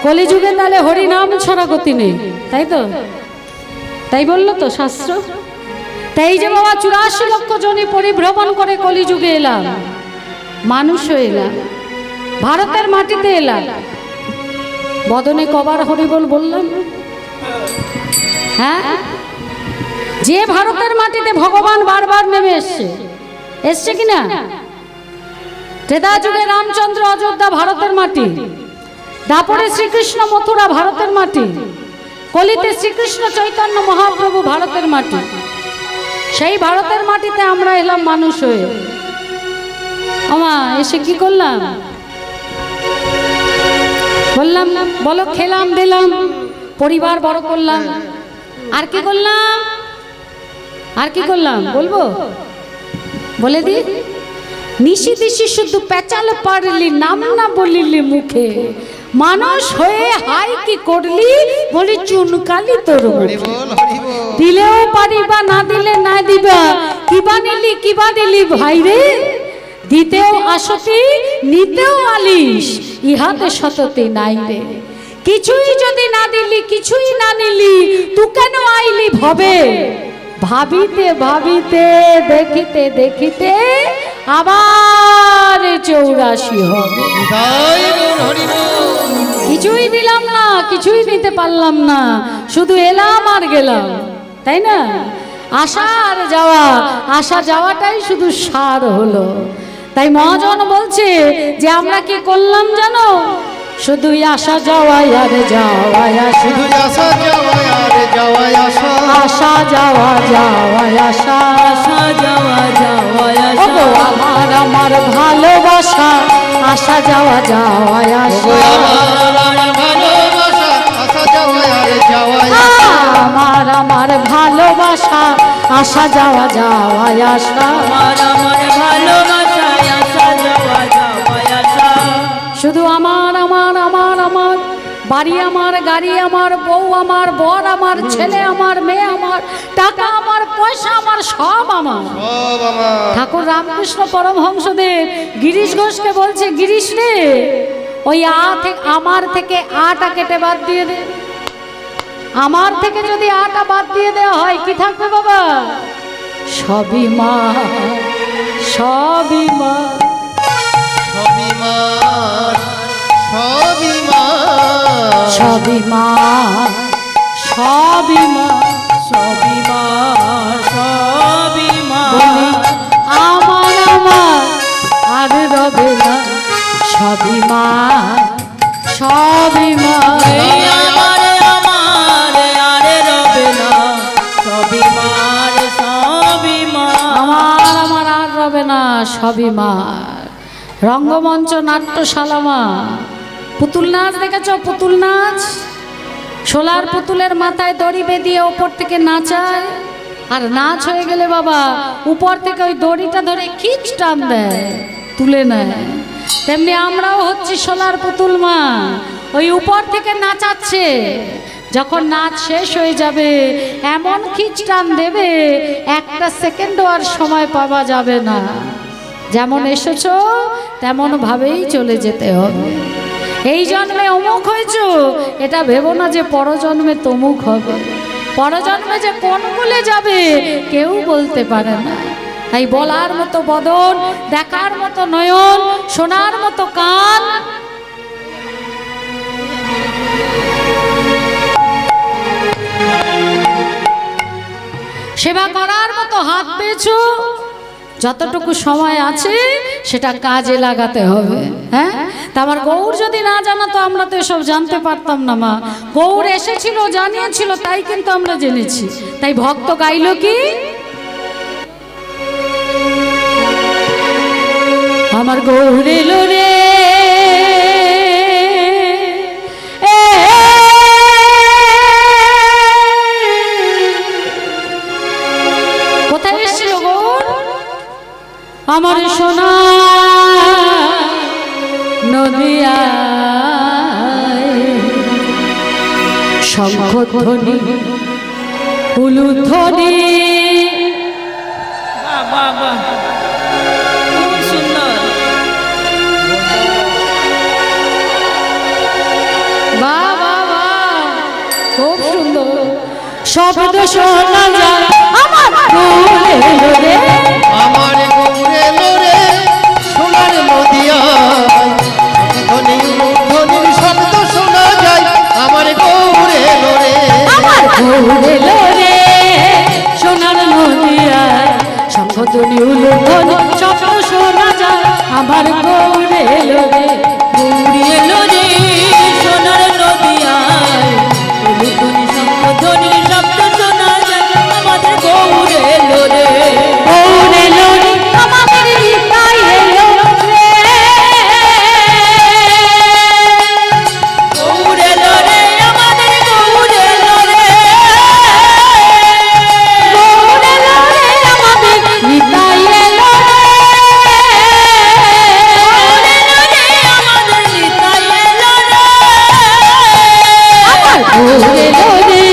কলিযুগে তাহলে হরিনাম ছাড়া গতি নেই, তাই তো? তাই বললো তো শাস্ত্র। তাই যে বাবা 84 লক্ষ জনি পরিভ্রমণ করে কলিযুগে এলাম, মানুষ হয়ে এলাম, ভারতের মাটিতে এলাম। বদনে কবার হরিবল বললাম? হ্যাঁ, যে ভারতের মাটিতে ভগবান বারবার নেমে এসছে কিনা? ত্রেতা যুগে রামচন্দ্র অযোধ্যা ভারতের মাটি, দাপরে শ্রীকৃষ্ণ মথুরা ভারতের মাটি, কলিতে শ্রীকৃষ্ণ চৈতন্য মহাপ্রভু ভারতের মাটি। সেই ভারতের মাটিতে আমরা এলাম মানুষ হয়ে। আমা এসে কি করলাম? বললাম বলো, খেলাম দিলাম, পরিবার বড় করলাম, আর কি করলাম? আর কি করলাম বলবো? বলে দি। নিশি দিশি শুধু পেঁচাল পারলি, নাম না বলিলি মুখে, মানুষ হয়ে হাই কি করলি, বলি চুনকালি তোর দিলেও পারিবা, না দিলে না দিবা, কিবা নিলি ভাই রে, দিতেও আসতি নিতেও আলিস, ইহাতে সততি নাই রে। কিছুই যদি না দিলি, কিছুই না নিলি, তু কেন আইলি ভবে, ভাবিতে ভাবিতে দেখিতে দেখিতে আবার 84 হবে। কিছুই দিলাম না, কিছুই দিতে পারলাম না, শুধু এলাম আর গেলাম, তাই না? আসা আর যাওয়া, আসা যাওয়াটাই শুধু সার হলো। তাই মহাজন বলছে যে আমরা কি করলাম জানো? শুধু আসা যাওয়া আর যাওয়া, শুধু আসা যাওয়া আর যাওয়া, আসা যাওয়া যাওয়া, আসা যাওয়া যাওয়া, আমার আমার ভালোবাসা, আসা যাওয়া যাওয়া, আমার আমার ভালোবাসা, আসা যাওয়া যাওয়া, আসা আমার আমার ভালোবাসা, আসা যাওয়া যাওয়া, শুধু আমার আমার আমার আমার বাড়ি আমার, গাড়ি আমার, বউ আমার, বর আমার, ছেলে আমার, মেয়ে আমার, টাকা আমার, পয়সা আমার, সব আমার। ঠাকুর রামকৃষ্ণ পরমহংসদেব গিরিশ ঘোষকে বলছে, গিরিশ রে, ওই আমার থেকে আটা কেটে বাদ দিয়ে দে। আমার থেকে যদি আটা বাদ দিয়ে দেওয়া হয়, কি থাকবে বাবা? সবই মা, সবই মা, সবই মা, সবই মা, সবই মা, সবই মা, সবই মা, সবই মা, আমার আমার আর রবে না, সবই মা, সবই মা, আমার আমার আর রবে না, সবই মা, সবই মা, আমার আমার আর রবে না, সবই মা। রঙ্গমঞ্চ নাট্যশালা মা। পুতুল নাচ দেখেছ? পুতুল নাচ, সোলার পুতুলের মাথায় দড়ি বেঁধিয়ে ওপর থেকে নাচায়, আর নাচ হয়ে গেলে বাবা উপর থেকে ওই দড়িটা ধরে খিচ টান দেয়, তুলে নেয়। তেমনি আমরাও হচ্ছি সোলার পুতুল মা, ওই উপর থেকে নাচাচ্ছে, যখন নাচ শেষ হয়ে যাবে এমন খিচ টান দেবে, একটা সেকেন্ডও আর সময় পাওয়া যাবে না। যেমন এসেছো তেমন ভাবেই চলে যেতে হবে। এই জন্মে অমুক হয়েছো এটা ভেবো না যে পরজন্মে তমুক হবে। পরজন্মে যে কোন বলে যাবে কেউ বলতে পারে না। তাই বলার মতো বদন, দেখার মতো নয়ন, শোনার মতো কান, সেবা করার মতো হাত পেয়েছো, যতটুকু সময় আছে সেটা কাজে লাগাতে হবে। হ্যাঁ, তা আমার গৌর যদি না জানাতো আমরা তো এসব জানতে পারতাম না মা। গৌর এসেছিল, জানিয়েছিল, তাই কিন্তু আমরা জেনেছি। তাই ভক্ত গাইল কি, আমার গৌর এলো রে, কোথায় এসেছিল গৌর? আমার সোনা নদিয়ায়, শঙ্খধ্বনি উলুধ্বনি, বাবা খুব সুন্দর। বাহ বাহ বাহ, খুব সুন্দর শব্দ শোনা যায় আমার গৌরে লোরে, আমার গৌরে লোরে সোনার নদিয়ায় ধ্বনির শব্দ শোনা যায় আমার গৌরে লোরে, আমার গৌরে লোরে সোনার নদিয়ায় শঙ্খধ্বনি উলুধ্বনি শব্দ শোনা যায় আমার গৌরে লোরে, গৌরে লোরে সোনার নদিয়ায় উলুধ্বনি শঙ্খধ্বনির শব্দ শোনা যায় আমাদের গৌরে লোরে, গৌরে লোরে আমাদের নিতাই এলো রে, গৌরে লোরে আমাদের গৌরে লোরে, গৌরে লোরে আমাদের নিতাই এলো রে, গৌরে লোরে আমাদের নিতাই এলো রে, আমার গৌরে লোরে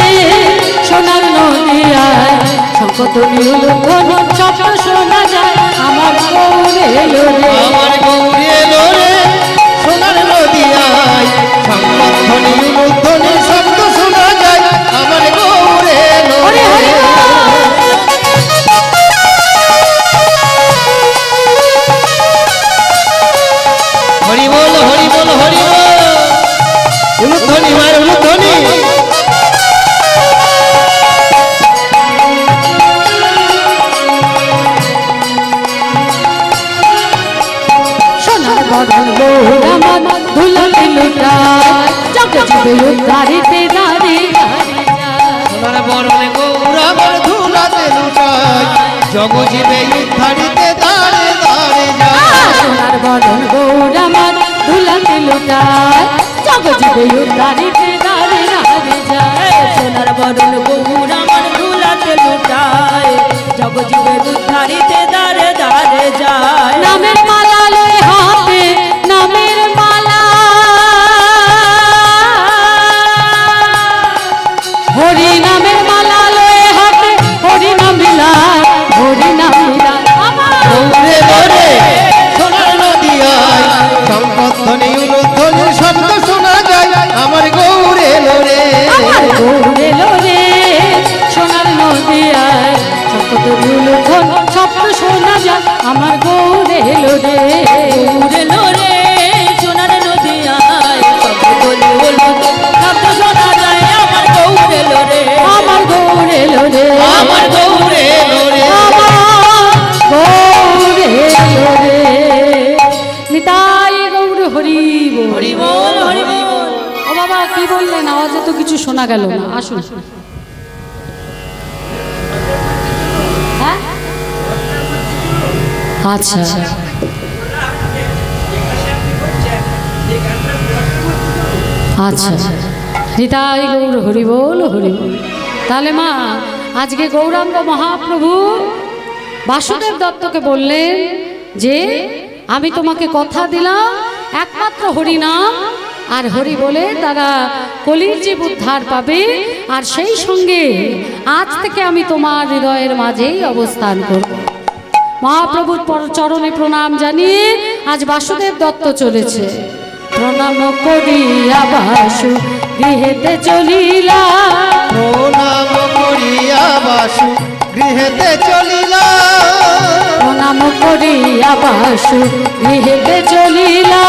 সোনার নদিয়ায় শঙ্খধ্বনি উলুধ্বনি শব্দ শোনা যায় আমার গৌরে লোরে, আমার গৌরে লোরে সোনার নদিয়ায় সংধ্বনি উলুধ্বনি শব্দ শোনা যায় আমার গৌরে হরি হরি লোরে, হরি বল হরি বল হরি বল, উলুধ্বনি মায়ের উলুধ্বনি, সোনার বদন গৌর আমার ধুলাতে লুটায় জগজীবে উদ্ধারিতে দাঁড়িয়ে সোনার বরণে গৌর আমার ধুলাতে লুটায় জগজীবে উদ্ধারিতে দাঁড়ে দাঁড়ে যায়, সোনার বদন গৌর আমার ধুলাতে লুটায় জগজীবে উদ্ধারিতে দাঁড়িয়ে যায়, সোনার বরণ গৌর আমার দুলাতে লুটায় জগজীবের উদ্ধারিতে দাঁড়ে দাঁড়ে যায়, নামের মালা লয়ে হাতে নামের মালা, হরি নামের মালা লয়ে হাতে হরি নাম বিলায়, হরি নাম বিলায় আমার গৌরে লোরে সোনার নদিয়ায় সংধ্বনি উলুধ্বনি শব্দ শোনা যায় আমার গৌরে লোরে, আমার গৌরে লোরে সোনার নদিয়ায় শঙ্খধ্বনি উলুধ্বনি শব্দ শোনা যায় আমার গৌরে লোরে, গৌরে লোরে সোনার নদিয়ায় শব্দধ্বনি উলুধ্বনি শব্দ শোনা যায় আমার গৌরে লোরে, আমার গৌরে লোরে, আমার গৌরে লোরে, আমার গৌরে লোরে, নিতাই গৌর হরি বল। হরি বল হরি বল। ও বাবা কি বললেন, আওয়াজে তো কিছু শোনা গেল না, আসুন। হ্যাঁ আচ্ছা আচ্ছা নিতাই গৌর হরি বল হরি বল। তাহলে মা আজকে গৌরাঙ্গ মহাপ্রভু বাসুদেব দত্তকে বললেন যে আমি তোমাকে কথা দিলাম একমাত্র হরিনাম আর হরি বলে তারা কলির জীব উদ্ধার পাবে, আর সেই সঙ্গে আজ থেকে আমি তোমার হৃদয়ের মাঝেই অবস্থান করব। মহাপ্রভুর চরণে প্রণাম জানিয়ে আজ বাসুদেব দত্ত চলেছে। প্রণাম করিয়া বাসু গৃহেতে চলিলা, প্রণাম করিয়া বাসু গৃহেতে চলিলা, প্রণাম করিয়া বাসু গৃহেতে চলিলা,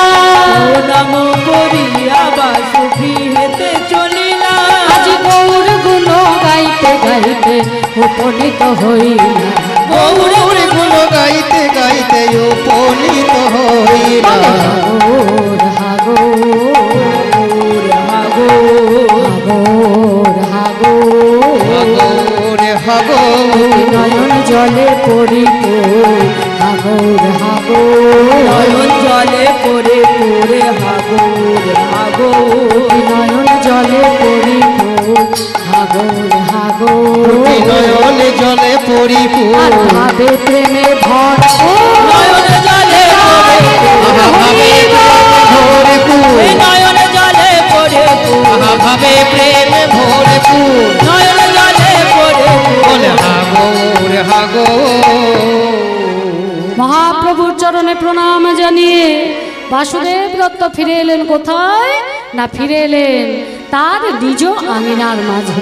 প্রণাম করিয়া বাসু গৃহেতে চলিলা, আজ গৌর গুণ গাইতে গাইতে উপনীত হইলা, গৌর গুণ গাইতে গাইতে উপনীত হইলা, হাগোর হাগোর হাগোর হাগোর হাগোর নয়ন জলে পরিপূর্ণ হাগোর হাগোর নয়ন জলে পড়ে পড়ে হাগোর হাগোর, নয়ন জলে পরিপূর্ণ হাগোর হাগোর নয়ন জলে আর পরিপূর্ণ, ভাবে প্রেমে ভরপুর নয়ন জলে ভাবে ভরপুর, নয়ন জলে পড়ে ভাবে প্রেমে ভরপুর, নয়ন জলে পড়ে বলে হাগোর হাগোর। মহাপ্রভুর চরণে প্রণাম জানিয়ে বাসুদেব দত্ত ফিরে এলেন কোথায়? না ফিরে এলেন তার নিজ আঙিনার মাঝে।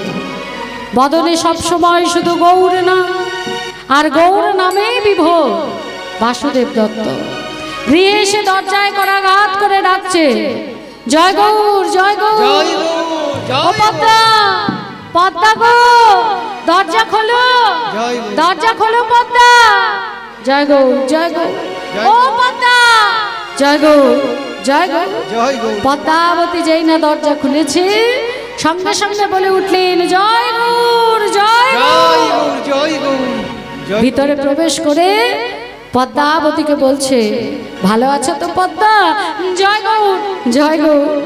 বদনে সবসময় শুধু গৌর নাম, আর গৌর নামে বিভোর বাসুদেব দত্ত। গৃহে এসে দরজায় করাঘাত করে ডাকছে, জয় গৌর, জয় গৌর। ও পদ্মা, পদ্মা গো, দরজা খোলো, দরজা খোলো পদ্মা। জয় গৌর, জয় গৌর। ও পদ্মা, জয় গৌর, জয় গৌর। পদ্মাবতী যেই না দরজা খুলেছে, সঙ্গে সঙ্গে বলে উঠলেন, জয় গৌর, জয় গৌর, জয় গৌর। ভিতরে প্রবেশ করে পদ্মাবতীকে বলছে, ভালো আছো তো পদ্মা? জয় গৌর, জয় গৌর।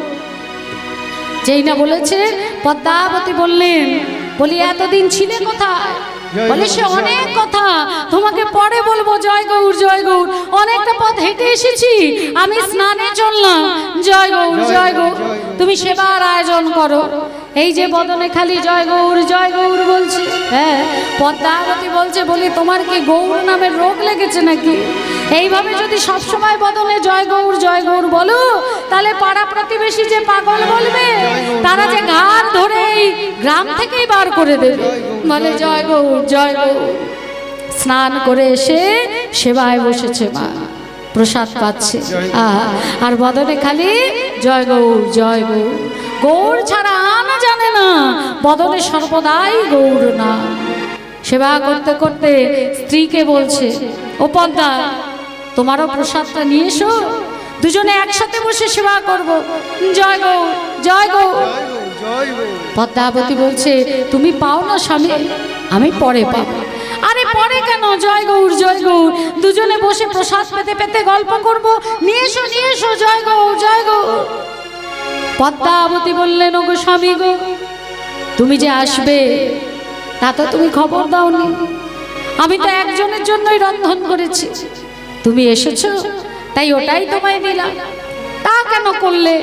যেই না বলেছে, পদ্মাবতী বললেন, বলি এতদিন ছিলে কোথায়? বলে সে অনেক কথা, তোমাকে পরে বলবো। জয় গৌর, জয় গৌর। অনেকটা পথ হেঁটে এসেছি, আমি স্নানে চললাম। জয় গৌর, জয় গৌর। তুমি সেবার আয়োজন করো। এই যে বদনে খালি জয় গৌর, জয় গৌর বলছি। হ্যাঁ, পদ্মাবতী বলছে, বলি তোমার কি গৌর নামের রোগ লেগেছে নাকি? এইভাবে যদি সবসময় বদনে জয় গৌর, জয় গৌর বলো, তাহলে পাড়া প্রতিবেশী যে পাগল বলবে, তারা যে ঘাড় ধরে এই গ্রাম থেকেই বার করে দেবে। বলে জয় গৌর, জয় গৌর। স্নান করে এসে সেবায় বসেছে মা, প্রসাদ পাচ্ছে, আর বদনে খালি জয় গৌর, জয় গৌর। গৌর ছাড়া না জানে না, বদনে সর্বদাই গৌর না। সেবা করতে করতে স্ত্রীকে বলছে, ও পদ্মা, তোমারও প্রসাদটা নিয়ে এসো, দুজনে একসাথে বসে সেবা করব। জয় গৌর, জয় গৌর। পদ্মাবতী বলছে, তুমি পাও না স্বামী, আমি পরে পাবো। আরে পরে কেন? জয় গৌর, জয় গৌর। দুজনে বসে প্রসাদ পেতে পেতে গল্প করব। নিয়ে এসো, নিয়ে এসো, জয় গৌর, জয় গৌর। পদ্মাবতী বললেন, ওগো স্বামী গো, তুমি যে আসবে তা তো তুমি খবর দাওনি। আমি তো একজনের জন্যই রন্ধন করেছি, তুমি এসেছো তাই ওটাই তোমায় দিলাম। তা কেন করলে?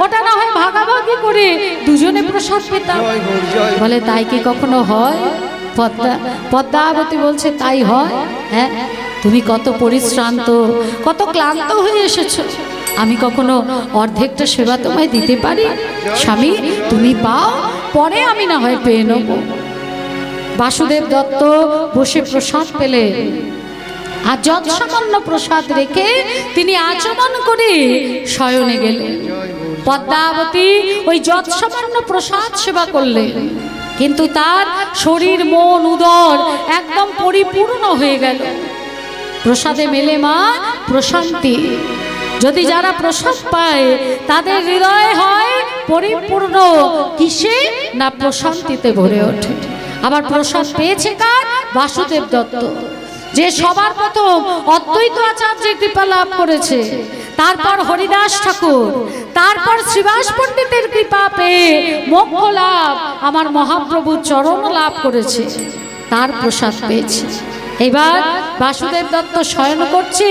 ওটা না হয় ভাগাভাগি করে দুজনে প্রসাদ পেতাম। বলে তাই কি কখনো হয়? পদ্মাবতী বলছে, তাই হয়। হ্যাঁ, তুমি কত পরিশ্রান্ত, কত ক্লান্ত হয়ে এসেছো, আমি কখনো অর্ধেকটা সেবা তোমায় দিতে পারি? স্বামী, তুমি পাও, পরে আমি না হয় পেয়ে নেব। বাসুদেব দত্ত বসে প্রসাদ পেলে, আর যত সামান্য প্রসাদ রেখে তিনি আচমন করে শয়নে গেলেন। পদ্মাবতী ওই যত সামান্য প্রসাদ সেবা করলেন, কিন্তু তার শরীর, মন, উদর একদম পরিপূর্ণ হয়ে গেল। প্রসাদে মেলে মা প্রশান্তি। যদি যারা প্রসাদ পায়, তাদের হৃদয় হয় পরিপূর্ণ। কিসে? না প্রশান্তিতে ভরে ওঠে। আবার প্রসাদ পেয়েছে কার? বাসুদেব দত্ত, যে সবার প্রথম অদ্বৈত আচার্যের কৃপা লাভ করেছে, তারপর হরিদাস ঠাকুর, তারপর শ্রীবাস পণ্ডিতের কৃপা পেয়ে মোক্ষ লাভ, আমার মহাপ্রভুর চরণ লাভ করেছে, তার প্রসাদ পেয়েছে। এবার বাসুদেব দত্ত শয়ন করছে,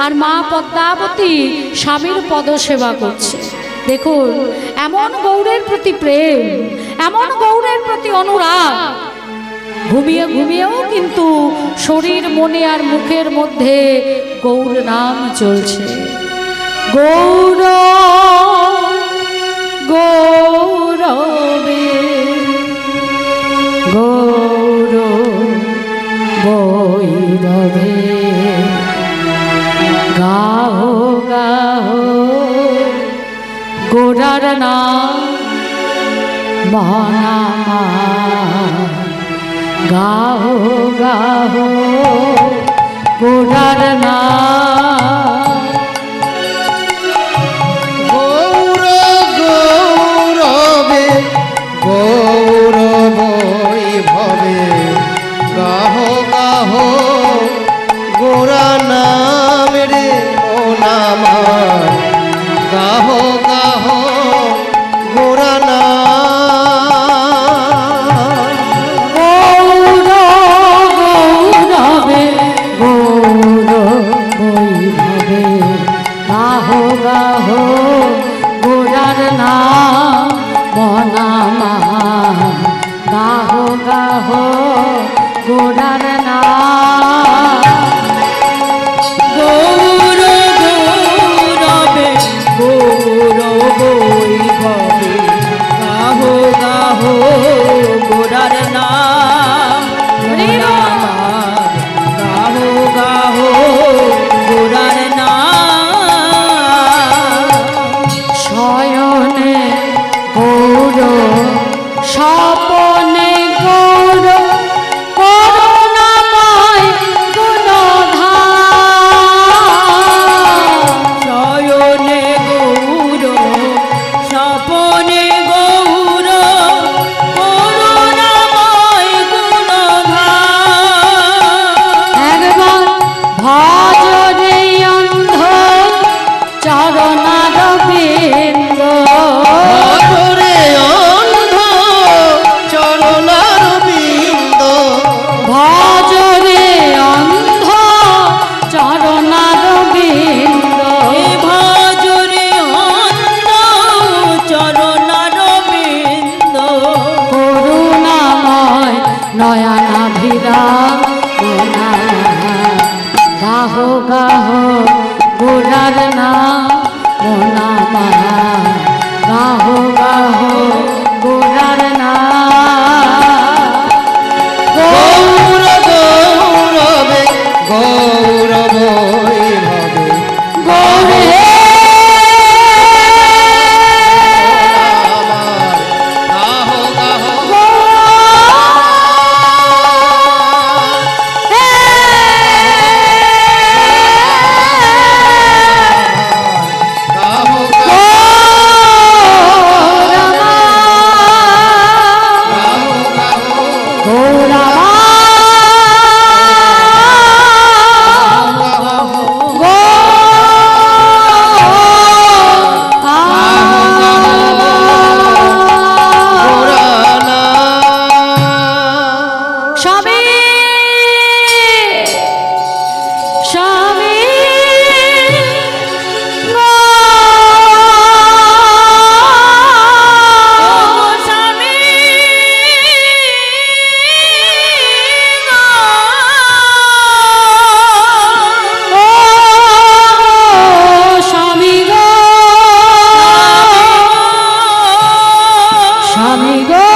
আর মা পদ্মাবতী স্বামীর পদ সেবা করছে। দেখুন, এমন গৌরের প্রতি প্রেম, এমন গৌরের প্রতি অনুরাগ, ঘুমিয়ে ঘুমিয়েও কিন্তু শরীর, মনে আর মুখের মধ্যে গৌর নাম চলছে। গৌর গৌরবে গৌর বৈভবে, গাহো গাহো গোরার নাম মহানামা, গাহো গাহো গোরার নাম। গৌর গৌরবে গৌর বৈভবে, গাহো গাহো গোরা নাম রে ও নাম, গাহো গাহো গোরা নাম। গৌর গৌরবে গৌর বৈভবে, গাহো গাহো গোরার নাম মহানামা, গাহো গাহো গোরার নাম। গৌর গৌরবে গৌর বৈভবে, নয়নে গৌর স্বপনে গৌর করুণাময় গুণধাম শয়নে গৌর স্বপনে গৌর করুণাময় গুণধাম একবার ভজরে অন্ধ চরণার বিন্দ ভজরে অন্ধ চরণার বিন্দ ভজরে অন্ধ চরণার বিন্দ ভজরে অন্ধ চরণার বিন্দ করুণাময় নয়নাভিরা গাহ গাহ গোরার নাম মোনামা গাহ গাহ গোরার নাম গৌর গৌরবে গৌরব ভবে গৌরে গাহ গাহ গাহ স্বামী স্বামী স্বামী স্বামী গো স্বামী গো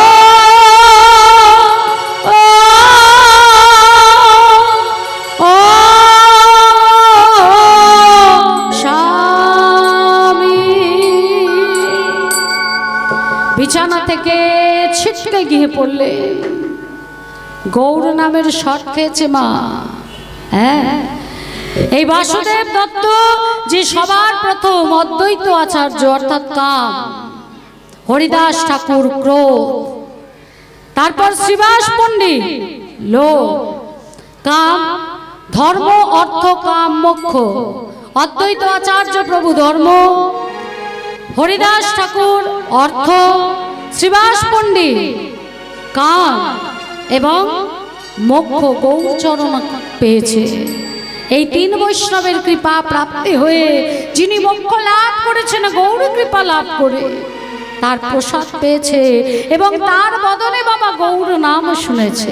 ও স্বামী বিছানা থেকে ছিটকে গিয়ে পড়লে গৌর নামের শট খেয়েছে মা। হ্যাঁ, এই বাসুদেব দত্ত যে সবার প্রথম অদ্বৈত আচার্য অর্থাৎ কাম, হরিদাস ঠাকুর ক্রোধ, তারপর শ্রীবাস পণ্ডিত লোভ, কাম ধর্ম অর্থ কাম মোক্ষ, অদ্বৈত আচার্য প্রভু ধর্ম, হরিদাস ঠাকুর অর্থ, শ্রীবাস পণ্ডিত কাম এবং মোক্ষ গৌরচরণ পেয়েছে। এই তিন বৈষ্ণবের কৃপা প্রাপ্তি হয়ে যিনি মোক্ষ লাভ করেছেন গৌর কৃপা লাভ করে তার প্রসাদ পেয়েছে এবং তার বদনে বাবা গৌর নাম শুনেছে।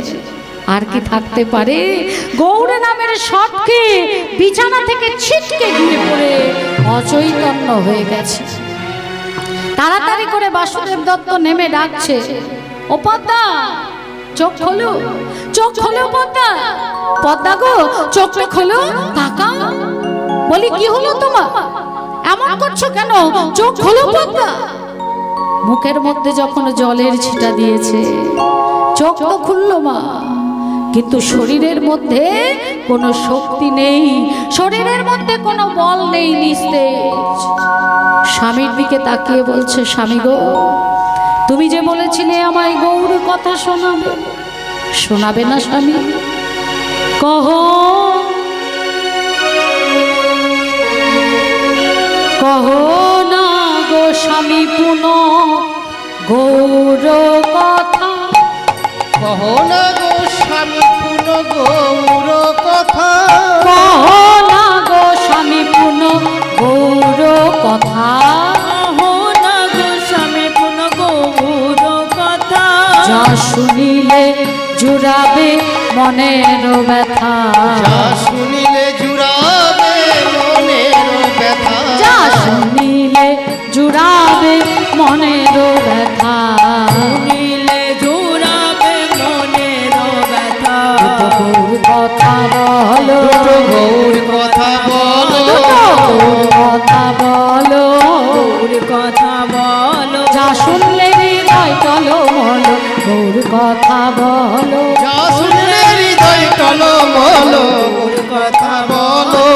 আর কি থাকতে পারে? গৌর নামের শটকে বিছানা থেকে ছিটকে গিয়ে পড়ে অচৈতন্য হয়ে গেছে। তাড়াতাড়ি করে বাসুদেব দত্ত নেমে ডাকছে, ও পদ্মা চোখ খোলো, চোখ খোলো পদ্মা, পদ্মা গো চোখটা খোলো, তাকাও। বলি কি হলো তোমার, এমন করছো কেন, চোখ খোলো পদ্মা। মুখের মধ্যে যখন জলের ছিটা দিয়েছে চোখ তো খুললো মা, কিন্তু শরীরের মধ্যে কোনো শক্তি নেই, শরীরের মধ্যে কোনো বল নেই, নিস্তেজ। স্বামীর দিকে তাকিয়ে বলছে, স্বামী গো তুমি যে বলেছিলে আমায় গৌর কথা শোনাবে, শোনাবে না স্বামী? কহ কহ না গো স্বামী পুন গৌর কথা, কহ না গো স্বামী পুন গৌর কথা, কহ না গো স্বামী পুন গৌর কথা, যা শুনিলে জুড়াবে মনের ব্যথা, যা শুনিলে জুড়াবে মনের ব্যথা, যা শুনিলে জুড়াবে মনের ব্যথা, শুনিলে জুড়াবে মনের ব্যথা। গৌর কথা বলো, গৌর কথা বলো, গৌর কথা বলো, গৌর কথা বলো, বলো যা শুনলে হৃদয় টলমল গৌর কথা বলো যা শুনলে হৃদয় টলমল গৌর কথা বলো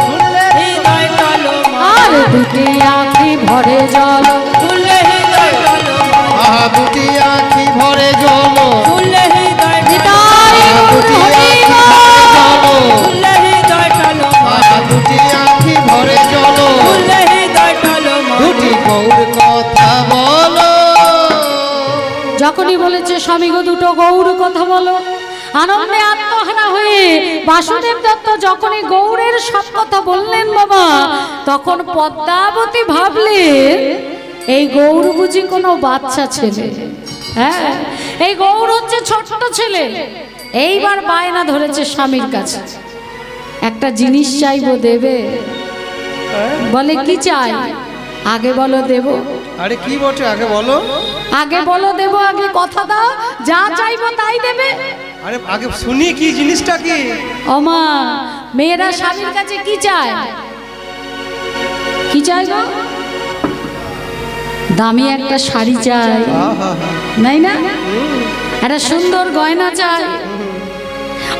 শুনলে হৃদয় টলমল আর দুটি আঁখি ভরে জল শুনলে হৃদয় টলমল আহা দুটি আঁখি ভরে জল শুনলে হৃদয় হৃদয় দুটি আঁখি হরিব। ভরে জল শুনলে হৃদয় টলমল আহা দুটি আঁখি ভরে জল শুনলে হৃদয় টলমল দুটি গৌর কথা বলো যখনই বলেছে স্বামী গো দুটো গৌর কথা বলো আনন্দে আত্মহারা হয়ে বাসুদেব দত্ত যখনই গৌরের সব কথা বললেন বাবা তখন পদ্মাবতী ভাবলেন এই গৌর বুঝি কোনো বাচ্চা ছেলে হ্যাঁ এই গৌর হচ্ছে ছোট্ট ছেলে এইবার বায়না ধরেছে স্বামীর কাছে একটা জিনিস চাইবো দেবে বলে কি চাই আগে বলো দেবো আরে কি বটে আগে বলো আগে বলো দেবো আগে কথা দাও যা চাইবো তাই দেবে আরে আগে শুনি কি জিনিসটা কি ওমা মেয়েরা স্বামীর কাছে কি চায় কি চাই গো দামি একটা শাড়ি চাই আহা নাই না একটা সুন্দর গয়না চাই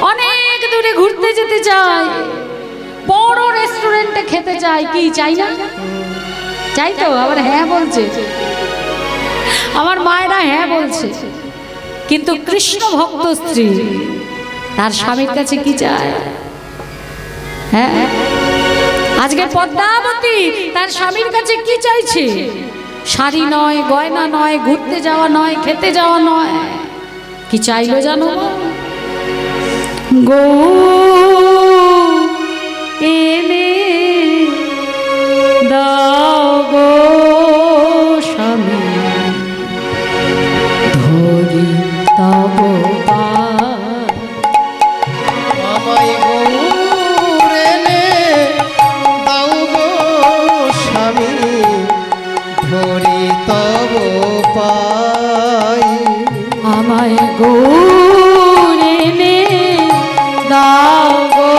অনেক দূরে ঘুরতে যেতে চাই বড় রেস্টুরেন্টে খেতে চাই কি চাই না চাই তো আবার হ্যাঁ বলছে আমার মায়েরা হ্যাঁ বলছে কিন্তু কৃষ্ণ ভক্ত স্ত্রী তার স্বামীর কাছে কি চায় হ্যাঁ আজকে পদ্মাবতী তার স্বামীর কাছে কি চাইছে শাড়ি নয় গয়না নয় ঘুরতে যাওয়া নয় খেতে যাওয়া নয় কি চাইলো জানো গো এনে দাও গো স্বামী ধরি তব আমায় গৌর এনে দাও গো স্বামী ধরি তব পাই আমায় গৌর এনে দাও গো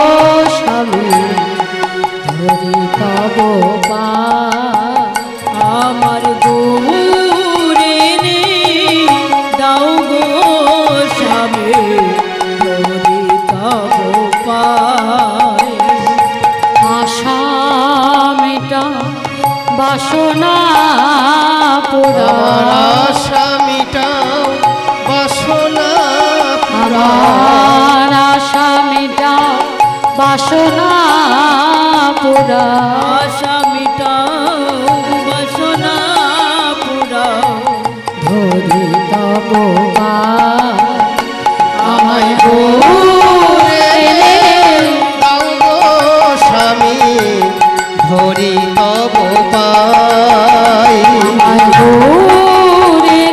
স্বামী ধরি তব আমার গৌরে নে দাও গো স্বামী ধরি তব পায় আশা মেটা বাসনা পোড়া আশা মিটাও বাসনা আমার আশা মেটা বাসনা পোড়া আশা মিটাও বাসনা পুরাও ধরি তব আমায় গৌর এনে দাও গো স্বামী ধরি তব পাই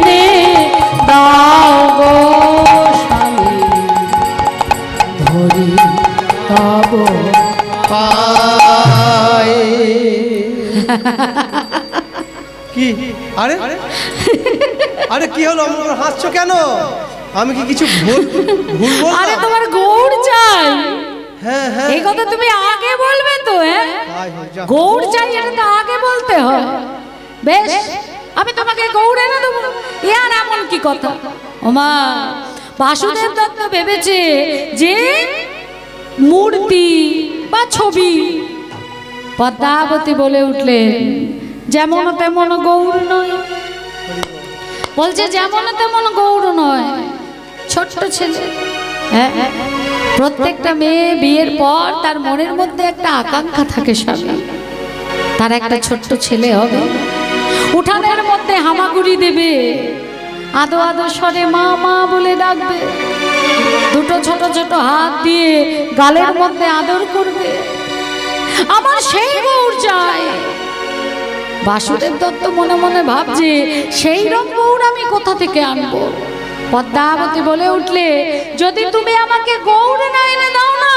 নে দাও গো স্বামী ধরি তব পাই কি আরে আরে কি হলো আমার হাসছো কেন আমি কি কিছু ভুল ভুল আরে বললাম তোমার গৌড় চাই হ্যাঁ হ্যাঁ এই কথা তুমি আগে বলবে তো হ্যাঁ আয় হো, যা। গৌড় চাই এটা তো আগে বলতে হয় বেশ আমি তোমাকে গৌড় এনে দেবো ইয়ার এমন কি কথা ওমা বাসুদেব দত্ত ভেবেছে যে মূর্তি বা ছবি পদ্মাবতী বলে উঠলেন যেমন তেমন গৌড় নয় বলছে যেমন তেমন গৌড় নয় ছোট্ট ছেলে হ্যাঁ প্রত্যেকটা মেয়ে বিয়ের পর তার মনের মধ্যে একটা আকাঙ্ক্ষা থাকে স্বামী তার একটা ছোট্ট ছেলে হবে উঠানের মধ্যে হামাগুড়ি দেবে আদো আদো স্বরে মা মা বলে ডাকবে দুটো ছোট ছোট হাত দিয়ে গালের মধ্যে আদর করবে আমার সেই গৌর চাই বাসুদেব দত্ত মনে মনে ভাবছে সেই রকম গৌর আমি কোথা থেকে আনবো পদ্মাবতী বলে উঠলে যদি তুমি আমাকে গৌর না এনে দাও না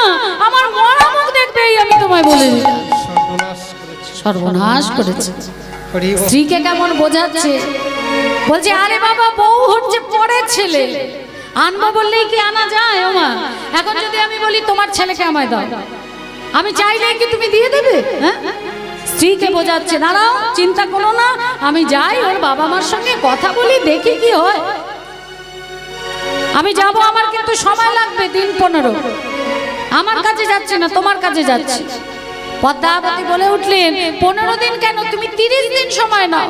আমার মরা মুখ দেখবেই আমি তোমায় বলে দিলাম সর্বনাশ করেছে সর্বনাশ করেছে হরি ও স্ত্রীকে কেমন বোঝাচ্ছে বলছে আরে বাবা বউ হচ্ছে পরের ছেলে আনবো বললেই কি আনা যায় ওমা এখন যদি আমি বলি তোমার ছেলেকে আমায় দাও আমি চাইলে কি তুমি দিয়ে দেবে হ্যাঁ স্ত্রীকে বোঝাচ্ছে, দাঁড়াও চিন্তা করো না, আমি যাই ওর বাবা মার সঙ্গে কথা বলি, দেখি কি হয়। আমি যাব, আমার কিন্তু সময় লাগবে 15 দিন। আমার কাছে যাচ্ছে না, তোমার কাছে যাচ্ছি। পদ্মাবতী বলে উঠলেন, 15 দিন কেন, তুমি 30 দিন সময় নাও,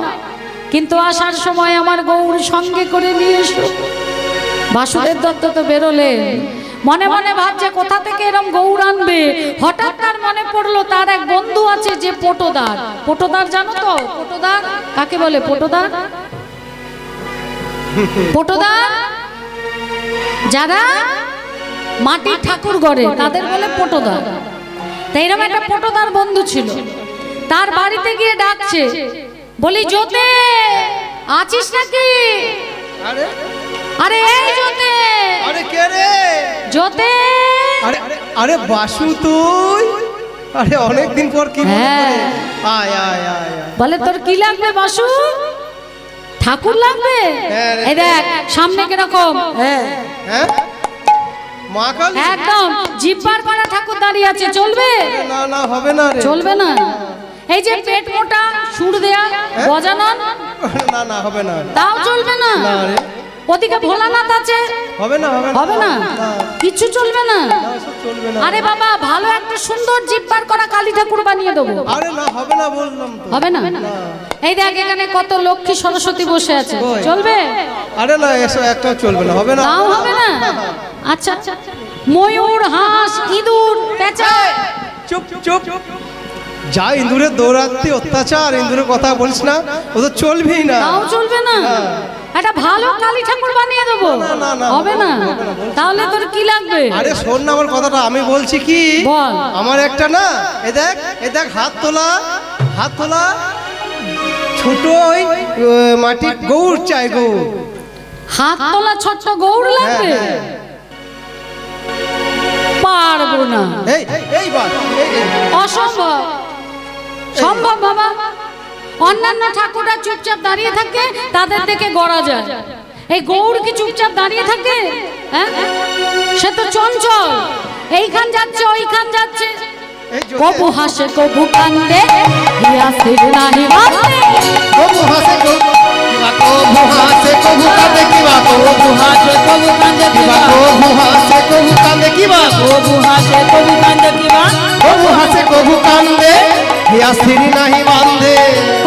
কিন্তু আসার সময় আমার গৌর সঙ্গে করে নিয়ে এসো। বাসুদেব দত্ত তো বেরোলেন, মনে মনে ভাবছে কোথা থেকে এরম গৌর আনবে। হঠাৎ তার মনে পড়লো তার এক বন্ধু আছে যে পটোদার। পটোদার জানো তো? পটোদার কাকে বলে? পটোদার, পটোদার যারা মাটির ঠাকুর গড়ে তাদের বলে পটোদার। তাই এরকম একটা পটোদার বন্ধু ছিল, তার বাড়িতে গিয়ে ডাকছে, বলি জোতে আছিস নাকি? আরে আরে এই জোতে, আরে কে রে? জোতে, আরে আরে বাসু তুই, আরে অনেকদিন পর কি মনে করে? আয় আয় আয় আয়। বলে তোর কি লাগবে বাসু? ঠাকুর লাগবে? এই দেখ সামনে কিরকম, হ্যাঁ মা কালী, একদম জিব্বার করা ঠাকুর দাঁড়িয়ে আছে, চলবে? না না হবে না রে, চলবে না। এই যে পেট মোটা সুর দেয়া গজানন, না না হবে না, তাও চলবে না। না রে, ওদিকে ভোলানাথ আছে, হবে না হবে না, হবে না, কিচ্ছু চলবে না। সব চলবে না। আরে বাবা ভালো একটা সুন্দর জিব্বার করা কালী ঠাকুর বানিয়ে দেবো। আরে না হবে না বললাম তো, হবে না। এই দেখ এখানে কত লক্ষ্মী সরস্বতী বসে আছে, কই? চলবে? আরে না এসব একটাও চলবে না, হবে না, তাও হবে না। আচ্ছা আচ্ছা, ময়ূর, হাঁস, ইঁদুর, পেঁচা, চুপ চুপ, যা ইন্দুরের দৌরাত্রি অত্যাচার, ইন্দুরের কথা বলিস না, ও তো চলবেই না, তাও চলবে না। একটা ভালো কালী ঠাকুর বানিয়ে দেবো, হবে না। তাহলে তোর কি লাগবে? আরে শোন না আমার কথাটা, আমি বলছি কি, বল। আমার একটা না, এ দেখ হাত তোলা, হাত তোলা ছোট ওই মাটির গৌর চাই, গৌর, হাত তোলা ছোট্ট গৌর লাগবে? পারবো না, এই এই বাস, অসম্ভব। সম্ভব বাবা, অন্যান্য ঠাকুররা চুপচাপ দাঁড়িয়ে থাকে, তাদের দেখে গড়া যায়। এই গৌর কি চুপচাপ দাঁড়িয়ে থাকে? হ্যাঁ, সে তো চঞ্চল, এইখান যাচ্ছে ওইখান যাচ্ছে, কবু হাসে কবু কান্দে, হিয়াসির নাহি বাঁধে। কবু হাসে কবু কাঁদে, কিবা কবু হাসে কবু কাঁদে, কিবা কবু হাসে কবু কাঁদে, কিবা কবু হাসে কবু কান্দে কিবা, কবু হাসে কবু কান্দে, হিয়াসির নাহি বাঁধে।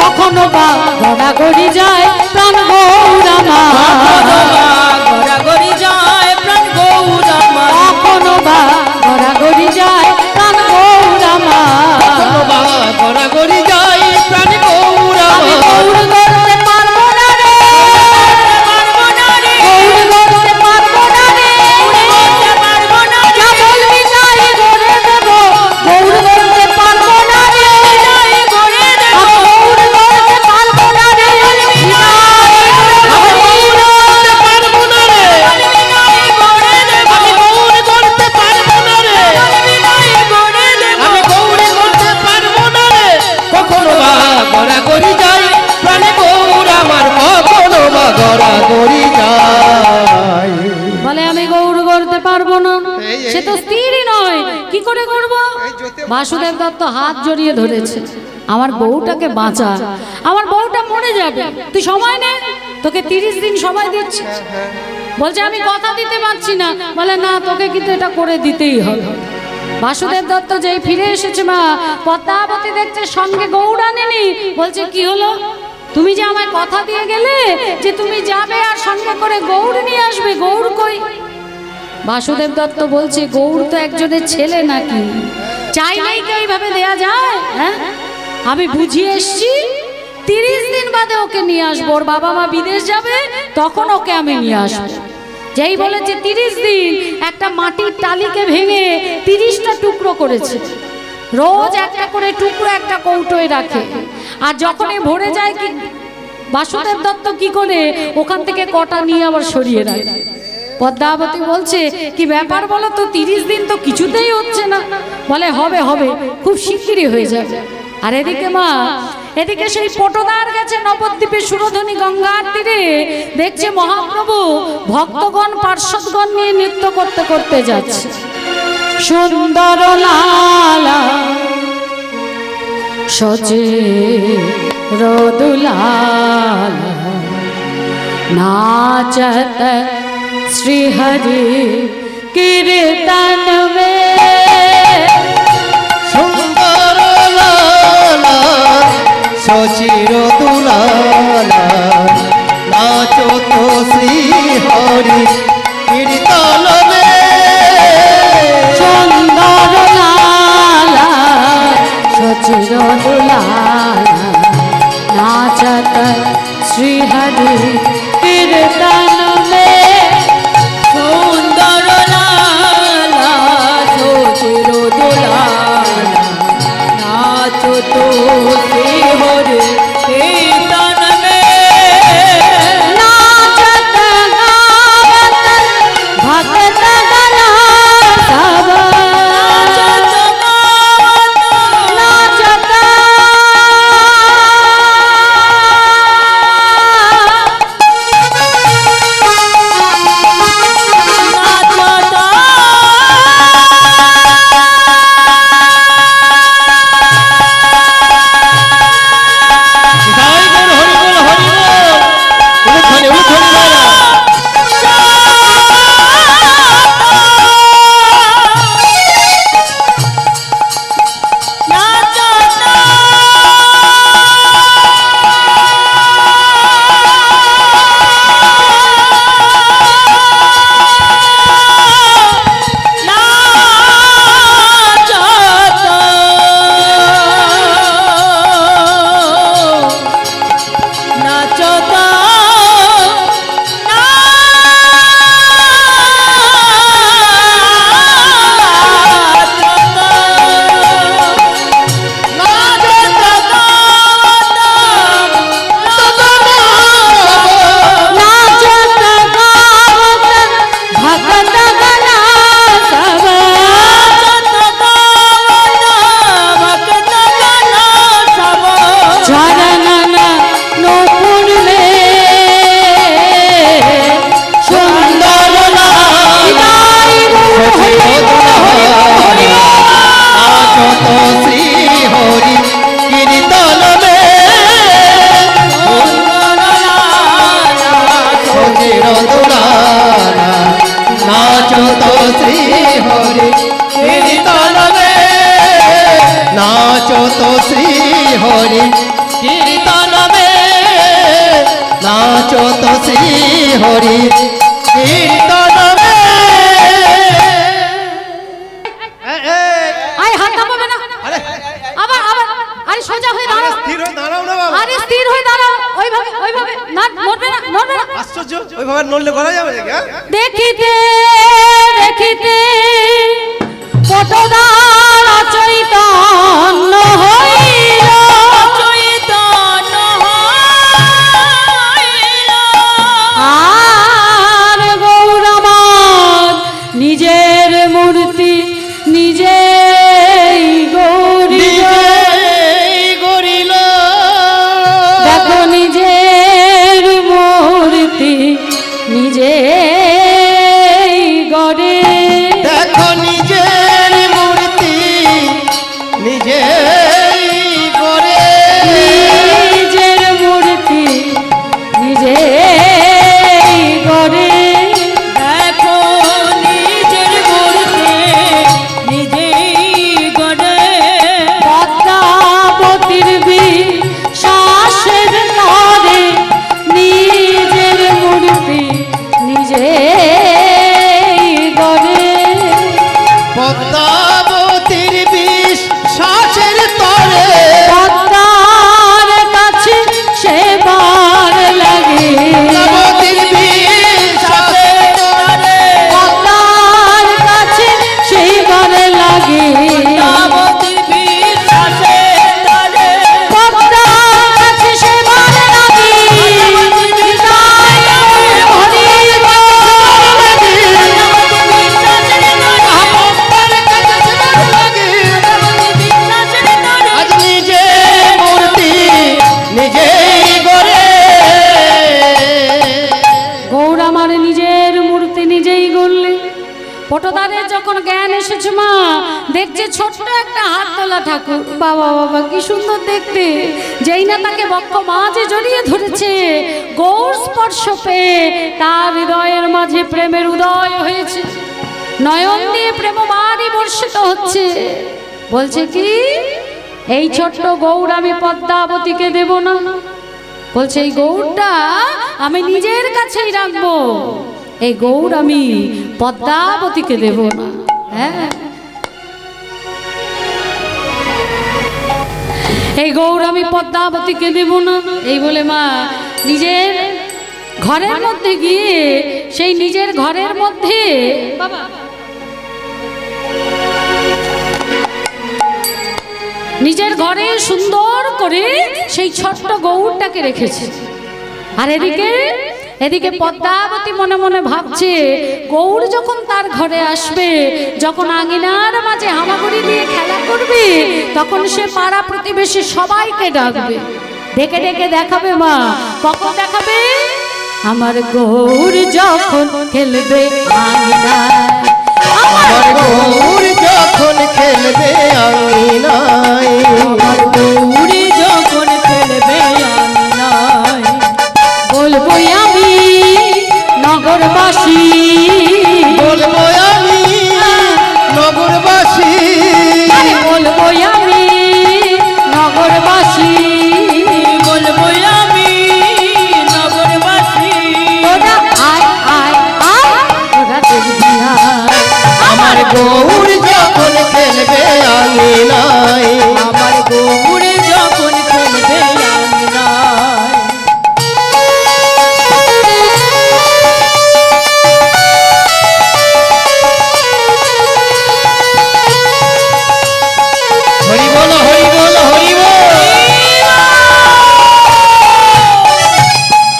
কখনো বা গড়াগড়ি যায় প্রাণ গৌর আমার, গড়াগড়ি যায় প্রাণ গৌর আমার, কখনো বা গড়াগড়ি যায় প্রাণ গৌর আমার। কখনো বা গড়াগড়ি যায় প্রাণ গৌর আমি আমার। গৌর গড়তে পারবো না রে, পারবো না রে, গৌর গড়তে পারবো না রে, পারবো না রে, যা বলবি তাই গড়ে দেবো, গৌর গড়তে পারবো না রে, তাই গড়ে দেব, আমি গৌর গড়তে পারবো না রে, আমি গৌর গড়তে পারবো না রে, তাই গড়ে দেব, আমি গৌর গড়তে পারবো না রে, তাই গড়ে দেব, আমি গৌর গড়তে পারবো না রে। কখনো বা গড়াগড়ি যায় প্রাণ গৌর আমার, কখনো বা গড়াগড়ি যায়। বলে আমি গৌর গড়তে পারবো না, এই, সে তো স্থিরই নয়, কি করে করবো? এই জ্যোতি- বাসুদেব দত্ত হাত জড়িয়ে ধরেছে, আমার বউটাকে বাঁচা, আমার বউটা মরে যাবে, তুই সময় নে, তোকে 30 দিন সময় দিচ্ছি। বলছে আমি কথা দিতে পারছি না, বলে না তোকে কিন্তু এটা করে দিতেই হবে। বাসুদেব দত্ত যেই ফিরে এসেছে মা, পদ্মাবতী দেখছে সঙ্গে গৌর আনেনি, বলছে কি হলো, তুমি যে আমায় কথা দিয়ে গেলে যে তুমি যাবে আর সঙ্গে করে গৌর নিয়ে আসবে, গৌর কই? বাসুদেব দত্ত বলছে গৌর তো একজনের ছেলে নাকি, চাইলেই কি এইভাবে দেয়া যায়? হ্যাঁ, আমি বুঝিয়ে এসছি, 30 দিন বাদে ওকে নিয়ে আসবো, ওর বাবা মা বিদেশ যাবে তখন ওকে আমি নিয়ে আসবো। যেই বলেছে 30 দিন, একটা মাটির টালিকে ভেঙে 30টা টুকরো করেছে, রোজ একটা করে টুকরো একটা কৌটোয় রাখে, আর যখনই ভরে যায় কি বাসুদেব দত্ত কি করে ওখান থেকে কটা নিয়ে আবার সরিয়ে রাখে। পদ্মাবতী বলছে কি ব্যাপার বলো তো, 30 দিন তো কিছুতেই হচ্ছে না। বলে হবে হবে, খুব শিগগিরই হয়ে যাবে। আর এদিকে মা, এদিকে সেই পটোদার গেছে নবদ্বীপে সুরধনী গঙ্গার তীরে, দেখছে মহাপ্রভু ভক্তগণ পার্শ্বদগণ নিয়ে নৃত্য করতে করতে যাচ্ছে। সুন্দর লালা সচে রদুলাল नाचत श्री हरि कीर्तन में सुंदर लाला सचिर दुलाला नाचो तो श्री हरि कीर्तन में सुंदर लाला सचिर दुलाला नाचत श्री हरि कीर्तन में सुंदर लाला सोचिर दुलाला नाचो तो श्री हरि कीर्तन में नाचत गावत भक्त गणा सब नाचत गावत नाचत नाचो तो श्री हरि कीर्तन में नाचो तो श्री हरि कीर्तन में আয় হাত নামাবে না আবার আবার আরে সোজা হয়ে দাঁড়াও স্থির হয়ে দাঁড়াও না বাবা আরে স্থির হয়ে দাঁড়াও ওইভাবে না নড়বে না আশ্চর্য ওইভাবে নড়লে করা যাবে নাকি দেখিতে দেখিতে কতদার চৈতন্য হইল চৈতন্য হইল আর গৌরমাদ নিজের মূর্তি নিজেই গড়িল দেখো নিজের মূর্তি নিজেই গড়ে দেখো নিজের মূর্তি পটদারের যখন জ্ঞান এসেছে মা, দেখছে ছোট্ট একটা হাত তোলা ঠাকুর। বাবা বাবা কি সুন্দর দেখতে! যেই না তাকে বক্ষ মাঝে জড়িয়ে ধরেছে, গৌর স্পর্শ পেয়ে তার হৃদয়ের মাঝে প্রেমের উদয় হয়েছে। নয়ন দিয়ে প্রেমবাণী বর্ষিত হচ্ছে। বলছে কি, এই ছোট্ট গৌর আমি পদ্মাবতীকে দেব না। বলছে এই গৌরটা আমি নিজের কাছেই রাখবো, এই গৌর আমি পদ্মাবতীকে দেব না। হ্যাঁ, এই গৌর আমি পদ্মাবতীকে দেব না। এই বলে মা নিজের ঘরের মধ্যে গিয়ে সেই নিজের ঘরের মধ্যে বাবা নিজের ঘরে সুন্দর করে সেই ছোট্ট গৌরটাকে রেখেছে। আর এদিকে পদ্মাবতী মনে মনে ভাবছে, গৌর যখন তার ঘরে আসবে, যখন আঙিনার মাঝে হামাগুড়ি দিয়ে খেলা করবে, তখন সে পাড়া প্রতিবেশী সবাইকে ডাকবে, ডেকে ডেকে দেখাবে। মা কখন দেখাবে? আমার গৌর যখন খেলবে আঙিনায়, আমার গৌর যখন খেলবে আঙিনায়, আমার গৌর যখন খেলবে আঙিনায়, বলবো আমি নগরবাসী, বলবো আমি নগরবাসী, বলবো আমি নগরবাসী, বলবো আমি নগরবাসী। ওরা আয় আয় আয়, ওরা দেখবি আয়। আমার গৌর যখন খেলবে আঙিনায়, আমার গৌর যখন খেলবে আঙিনায়, হরি বল হরি বল হরি বল।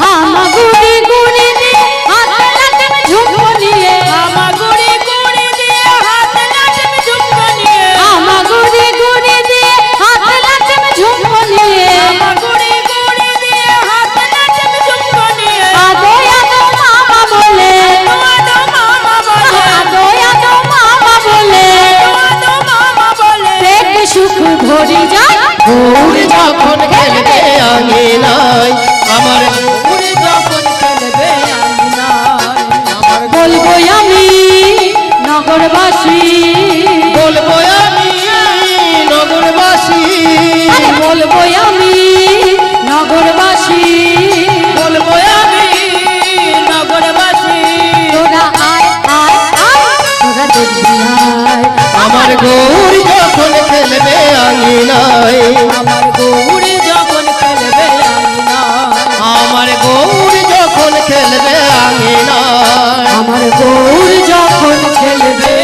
হামাগুড়ি গুড়ি দিয়ে হাত লাগাম ঝুমকো নিয়ে, হামাগুড়ি গুড়ি দিয়ে হাত লাগাম ঝুমকো নিয়ে, হামাগুড়ি গুড়ি দিয়ে হাত লাগাম ঝুমকো নিয়ে, হামাগুড়ি গুড়ি দিয়ে হাত লাগাম ঝুমকো নিয়ে, আদো আদো মামা বলে, আদো মামা বলে, আদো আদো মামা বলে, আদো মামা বলে, দেখে সুখ ভরি যায়। গৌর যখন খেলবে আঙিনায়, আমার গৌর যখন খেলবে আঙিনায়, বলবো আমি নগরবাসী, বলবো আমি নগরবাসী, বলবো আমি নগরবাসী, বলবো আমি নগরবাসী। তোরা আয় আয় আয়, তোরা দেখবি আয়। আমার গৌর যখন খেলবে আঙিনায়, আমার গৌর যখন খেলবে আঙিনায়, আমার গৌর যখন খেলবে আঙিনায়, আমার গৌর যখন খেলবে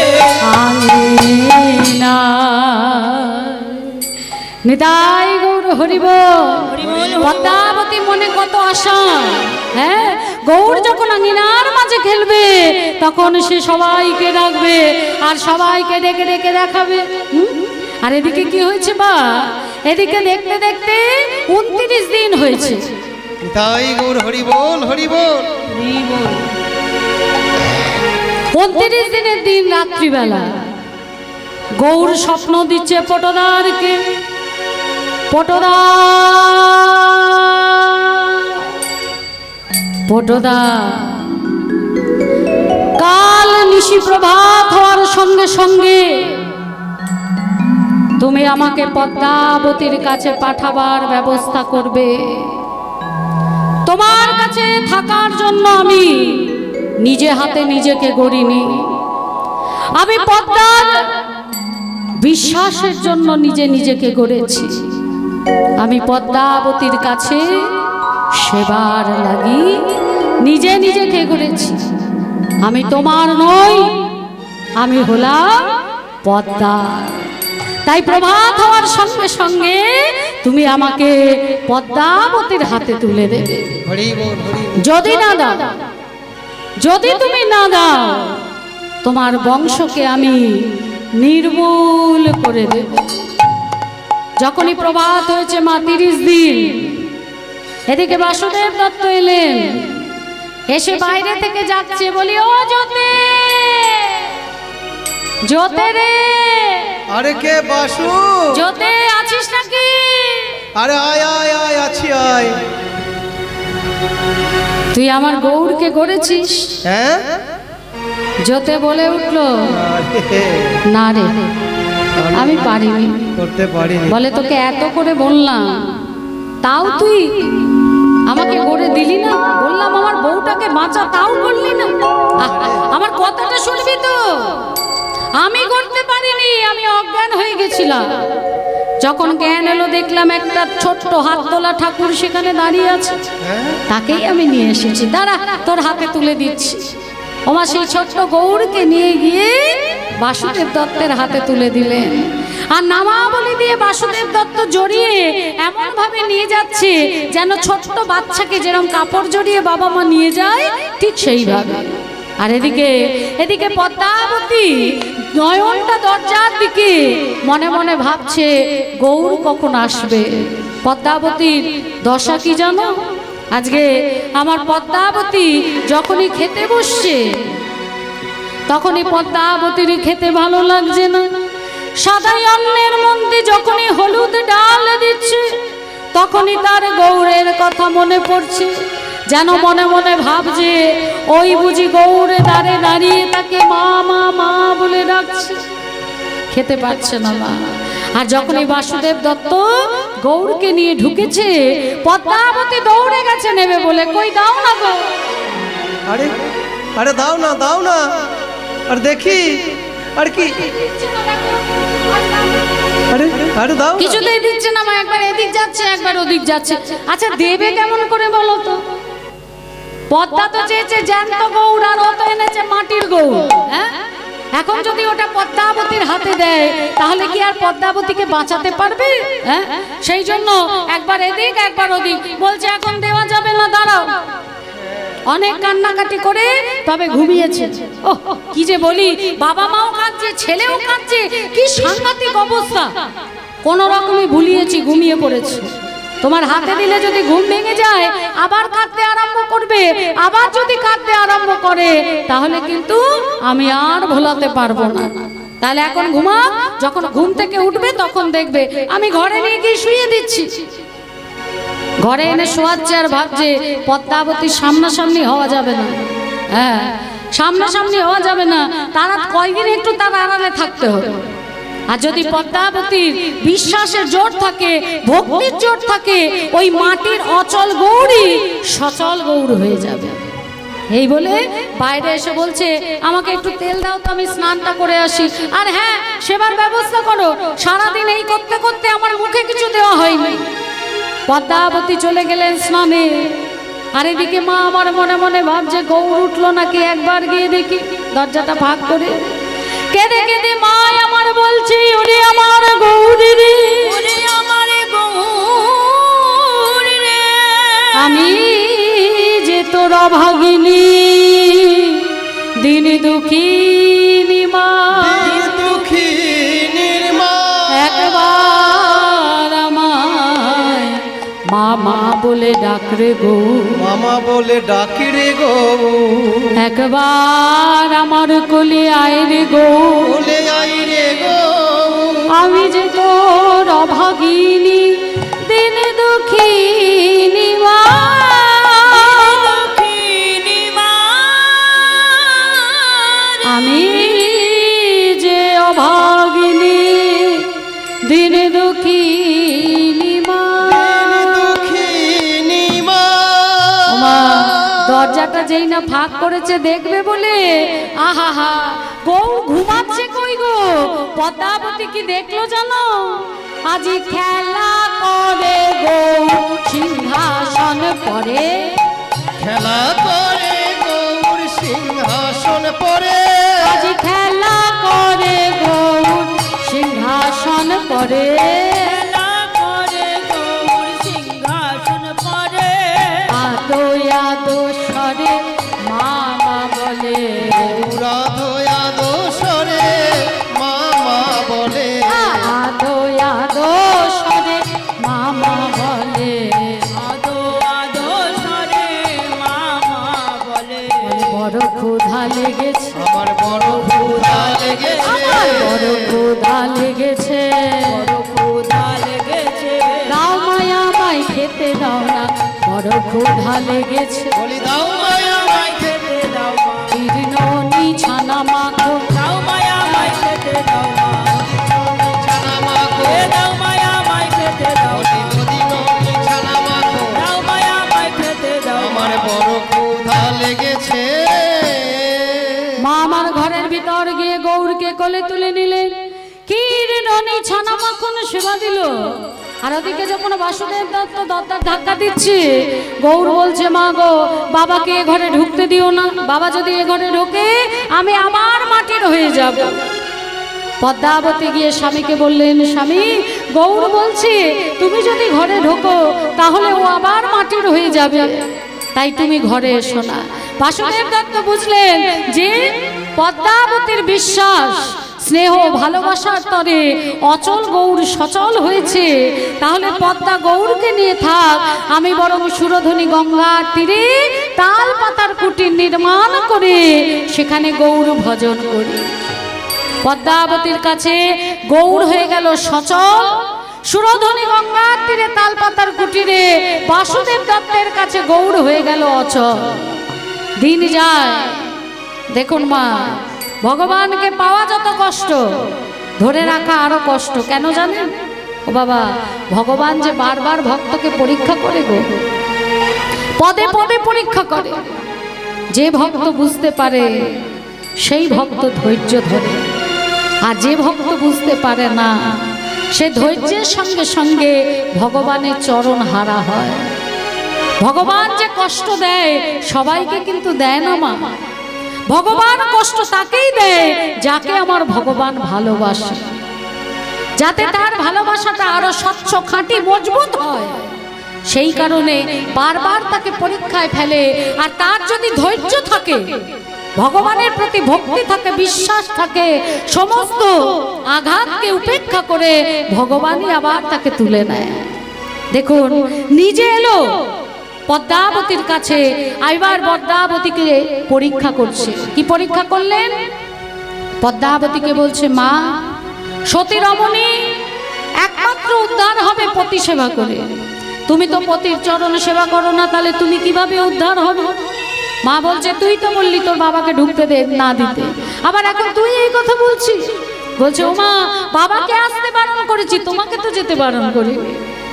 আঙিনা। নিতাই গৌর হরিব। পদ্মাবতী মনে কত আশা। হ্যাঁ, গৌর যখন আঙিনার মাঝে খেলবে, তখন সে সবাইকে ডাকবে আর সবাইকে ডেকে ডেকে দেখাবে। আর এদিকে কি হয়েছে বা, এদিকে দেখতে দেখতে 29 দিন হয়েছে। তাই গৌর হরি বল হরি বল। 29 দিনের দিন রাত্রিবেলা গৌর স্বপ্ন দিচ্ছে পটদারকে। পটদা পটদা, কাল নিশি প্রভাত হওয়ার সঙ্গে সঙ্গে তুমি আমাকে পদ্মাবতীর কাছে পাঠাবার ব্যবস্থা করবে। তোমার কাছে থাকার জন্য আমি নিজে হাতে নিজেকে গড়িনি, আমি পদ্মার বিশ্বাসের জন্য নিজেকে গড়েছি। আমি পদ্মাবতীর কাছে সেবার লাগি নিজেকে গড়েছি। আমি তোমার নই, আমি হলাম পদ্মার। তাই প্রভাত হওয়ার সঙ্গে সঙ্গে তুমি আমাকে পদ্মাবতীর হাতে তুলে দেবে। হরি বল হরি বল। যদি না দাও, যদি তুমি না দাও, তোমার বংশকে আমি নির্মূল করে দেব। যখনই প্রভাত হয়েছে মা 30 দিন, এদিকে বাসুদেব দত্ত এলেন, এসে বাইরে থেকে যাচ্ছে, বলি ও জ্যোতি जोते रे अरे के बासु जोते आছিস নাকি अरे आय आय आय अच्छी आय তুই আমার গৌরকে গড়েছিস हैं जोते বলে উঠলো না রে আমি পারিনি করতে পারিনি বলে তোকে এত করে বললাম তাও তুই আমাকে গড়ে দিলি না বললাম আমার বউটাকে বাঁচা তাও করলি না আমার কথাটা শুনবি তো আমি করতে পারিনি আমি অজ্ঞান হয়ে গেছিলাম যখন জ্ঞান এলো দেখলাম একটা ছোট্ট হাত তোলা ঠাকুর সেখানে দাঁড়িয়ে আছে তাকেই আমি নিয়ে এসেছি দাঁড়া তোর হাতে তুলে দিচ্ছি ওমা সেই ছোট্ট গৌরকে নিয়ে গিয়ে বাসুদেব দত্তের হাতে তুলে দিলেন আর নামাবলী দিয়ে বাসুদেব দত্ত জড়িয়ে এমন ভাবে নিয়ে যাচ্ছে যেন ছোট্ট বাচ্চাকে যেরকম কাপড় জড়িয়ে বাবা মা নিয়ে যায় ঠিক সেইভাবে আর এদিকে পদ্মাবতী নয়নটা দরজার দিকে মনে মনে ভাবছে গৌর কখন আসবে পদ্মাবতীর দশা কি জানো আজকে আমার পদ্মাবতী যখনই খেতে বসছে তখনই পদ্মাবতীর খেতে ভালো লাগছে না সাদাই অন্নের মধ্যে যখনই হলুদ ডাল দিচ্ছে তখনই তার গৌরের কথা মনে পড়ছে যেন মনে মনে ভাবছে ওই বুঝি গৌরে দাঁড়ে দাঁড়িয়ে তাকে মা মা মা বলে ডাকছে খেতে পারছে না মা আর যখনই বাসুদেব দত্ত গৌরকে নিয়ে ঢুকেছে পদ্মাবতী দৌড়ে গেছে নেবে বলে কই দাও না গো अरे अरे दाओ ना अरे देखी अरे की अरे अरे दाओ কিছুতেই দিচ্ছে না মা একবার এদিক যাচ্ছে একবার ওদিক যাচ্ছে আচ্ছা দেবে কেমন করে বলো তো পদ্মা তো চেয়েছে জ্যান্ত গৌর আর ও তো এনেছে মাটির গৌর হ্যাঁ এখন যদি ওটা পদ্মাবতীর হাতে দেয় তাহলে কি আর পদ্মাবতীকে বাঁচাতে পারবে হ্যাঁ সেই জন্য একবার এদিক একবার ওদিক বলছে এখন দেওয়া যাবে না দাঁড়াও অনেক কান্নাকাটি করে তবে ঘুমিয়েছে ও কি যে বলি বাবা মাও কাঁদছে ছেলেও কাঁদছে কি সাংঘাতিক অবস্থা কোন রকমই ভুলিয়েছি ঘুমিয়ে পড়েছে তোমার হাতে দিলে যদি ঘুম ভেঙে যায় আবার কাঁদতে আরম্ভ করবে আবার যদি কাঁদতে আরম্ভ করে তাহলে কিন্তু আমি আর ভোলাতে পারবো না তাহলে এখন ঘুমাও যখন ঘুম থেকে উঠবে তখন দেখবে আমি ঘরে নিয়ে গিয়ে শুয়ে দিচ্ছি ঘরে এনে শোয়াচ্ছে আর ভাবছে পদ্মাবতীর সামনাসামনি হওয়া যাবে না হ্যাঁ সামনাসামনি হওয়া যাবে না তারা কয়দিন একটু তার আড়ালে থাকতে হবে আর যদি পদ্মাবতীর বিশ্বাসের জোর থাকে ভক্তির জোর থাকে ওই মাটির অচল গৌরী সচল গৌর হয়ে যাবে এই বলে বাইরে এসে বলছে আমাকে একটু তেল দাও তো আমি স্নানটা করে আসি আর হ্যাঁ সেবার ব্যবস্থা করো সারাদিন এই করতে করতে আমার মুখে কিছু দেওয়া হয়নি পদ্মাবতী চলে গেলেন স্নানে আর এদিকে মা আমার মনে মনে ভাবছে গৌর উঠলো নাকি একবার গিয়ে দেখি দরজাটা ভাগ করে কেঁদে কেঁদে মা আমার বলছে ওরে আমার গৌরী রে ওরে আমার গৌর রে আমি যে তোর অভাগিনী দিন দুঃখিনী মা একবার আমায় মামা বলে ডাক রে গো মামা বলে ডাকি রে গো একবার আমার কোলে আয় রে গো বলে আই রে গো আমি যে তোর অভাগিনী দিন দুঃখিনী মা দুঃখিনী মা আমি যে অভাগিনী দিন দুঃখিনী মা দুঃখিনী মা মা দরজাটা যেই না ফাঁক করেছে দেখবে বলে আহা হা গৌ ঘুমাচ্ছে কই গো পদ্মাবতী কি দেখলো জানো আজি খেলা করে গৌ সিংহাসন পরে খেলা করে গৌর সিংহাসন পরে আজি খেলা করে গৌ সিংহাসন পরে খেলা করে গৌর সিংহাসন পরে আদো আদো স্বরে মামা বলে রাধয়া দোষরে মামা বলে আদো আদো স্বরে মামা বলে আদো আদো সরে মামা বলে বলে বড় ক্ষুধা লেগেছে, আমার বড় ক্ষুধা লেগেছে, আমার বড় ক্ষুধা লেগেছে, বড় ক্ষুধা লেগেছে। দাও মায়া আমায় খেতে দাও না, বড় ক্ষুধা লেগেছে। বলি দাও মায়া আমায় খেতে দাও মা, ননি ছানা মাখো, দাও মায়া আমায় খেতে দাও মা, ছানা মাখো, এ দাও মায়া আমায় খেতে দাও মা, বলি ননি ছানা মাখো, দাও মায়া আমায় খেতে দাও মা। আমার বড় ক্ষুধা লেগেছে। মা আমার ঘরের ভিতর গিয়ে গৌরকে কোলে তুলে নিলেন, কি রে ননি ছানা মাখন সেবা দিল। আর ওদিকে যখন বাসুদেব দত্ত দরজার ধাক্কা দিচ্ছে, গৌর বলছে মা গো, বাবাকে এ ঘরে ঢুকতে দিও না, বাবা যদি এ ঘরে ঢোকে আমি আবার মাটির হয়ে যাব। পদ্মাবতী গিয়ে স্বামীকে বললেন, স্বামী গৌর বলছে তুমি যদি ঘরে ঢোকো তাহলে ও আবার মাটির হয়ে যাবে, তাই তুমি ঘরে এসো না। বাসুদেব দত্ত বুঝলেন যে পদ্মাবতীর বিশ্বাস স্নেহ ভালোবাসার তরে অচল গৌর সচল হয়েছে, তাহলে পদ্মা গৌরকে নিয়ে থাক, আমি বরং সুরধনী গঙ্গার তীরে তাল পাতার কুটির নির্মাণ করে সেখানে গৌর ভজন করি। পদ্মাবতীর কাছে গৌর হয়ে গেল সচল, সুরধনী গঙ্গার তীরে তাল পাতার কুটিরে বাসুদেব দত্তের কাছে গৌর হয়ে গেল অচল। দিন যায়, দেখুন মা, ভগবানকে পাওয়া যত কষ্ট, ধরে রাখা আরো কষ্ট। কেন জানেন? ও বাবা, ভগবান যে বারবার ভক্তকে পরীক্ষা করে গো, পদে পদে পরীক্ষা করে। যে ভক্ত বুঝতে পারে সেই ভক্ত ধৈর্য ধরে, আর যে ভক্ত বুঝতে পারে না সে ধৈর্যের সঙ্গে সঙ্গে ভগবানের চরণ হারা হয়। ভগবান যে কষ্ট দেয় সবাইকে কিন্তু দেয় না মা, ভগবান কষ্ট তাকেই দেয় যাকে আমার ভগবান ভালোবাসে, যাতে তার ভালোবাসাটা আরো স্বচ্ছ খাঁটি মজবুত হয়। সেই কারণে বারবার তাকে পরীক্ষায় ফেলে। আর তার যদি ধৈর্য থাকে, ভগবানের প্রতি ভক্তি থাকে, বিশ্বাস থাকে, সমস্ত আঘাতকে উপেক্ষা করে ভগবানই আবার তাকে তুলে নেয়। দেখুন, নিজে এলো পদ্মাবতীর কাছে, এবার পদ্মাবতীকে পরীক্ষা করছে। কি পরীক্ষা করলেন? পদ্মাবতীকে বলছে, মা সতী রমণী একমাত্র উদ্ধার হবে পতি সেবা করে, তুমি তো পতির চরণ সেবা করো না, তাহলে তুমি কিভাবে উদ্ধার হবে? মা বলছে, তুই তো বললি তোর বাবাকে ঢুকতে দে না দিতে, আবার এখন তুই এই কথা বলছিস? বলছে, ও মা, বাবাকে আসতে বারণ করেছি, তোমাকে তো যেতে বারণ করি,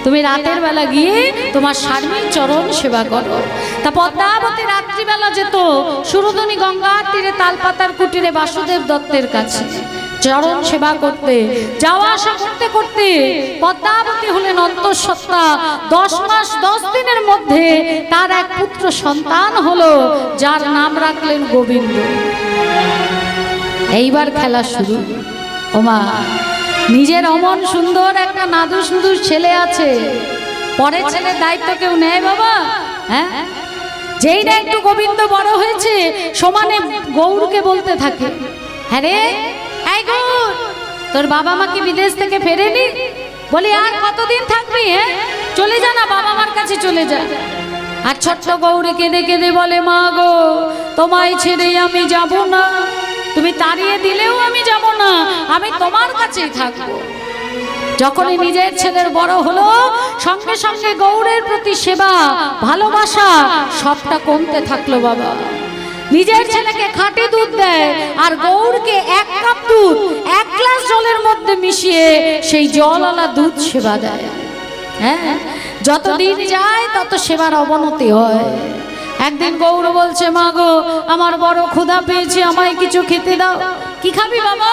তুমি রাতের বেলা গিয়ে তোমার স্বামীর চরণ সেবা করো। তা পদ্মাবতী রাত্রিবেলা যেত সুরধনী গঙ্গার তীরে তালপাতার কুটিরে বাসুদেব দত্তের কাছে চরণ সেবা করতে। যাওয়া আসা করতে করতে পদ্মাবতী হলেন অন্তঃসত্ত্বা। 10 মাস 10 দিনের মধ্যে তার এক পুত্র সন্তান হলো, যার নাম রাখলেন গোবিন্দ। এইবার খেলা শুরু। ওমা, নিজের অমন সুন্দর একটা নাদু সুন্দর ছেলে আছে, পরের ছেলের দায়িত্ব কেউ নেয় বাবা? হ্যাঁ, যেই না একটু গোবিন্দ বড় হয়েছে সমানে গৌরকে বলতে থাকে, হ্যাঁ রে এই গৌর, তোর বাবা মা কি বিদেশ থেকে ফেরেনি? বলি, আর কতদিন থাকবি? হ্যাঁ, চলে যা না, বাবা মার কাছে চলে যা। আর ছোট্ট গৌরী কেঁদে কেঁদে বলে, মা গো, তোমায় ছেড়ে আমি যাব না, তুমি তাড়িয়ে দিলেও আমি যাব না, আমি তোমার কাছেই থাকবো। যখনই নিজের ছেলের বড় হলো, সঙ্গে সঙ্গে গৌরের প্রতি সেবা ভালোবাসা সবটা কমতে থাকলো বাবা। নিজের ছেলেকে খাঁটি দুধ দেয়, আর গৌরকে 1 কাপ দুধ 1 গ্লাস জলের মধ্যে মিশিয়ে সেই জলওয়ালা দুধ সেবা দেয়। হ্যাঁ, যত দিন যায় তত সেবার অবনতি হয়। একদিন গৌর বলছে, মা গো, আমার বড় ক্ষুধা পেয়েছে, আমায় কিছু খেতে দাও। কি খাবি বাবা?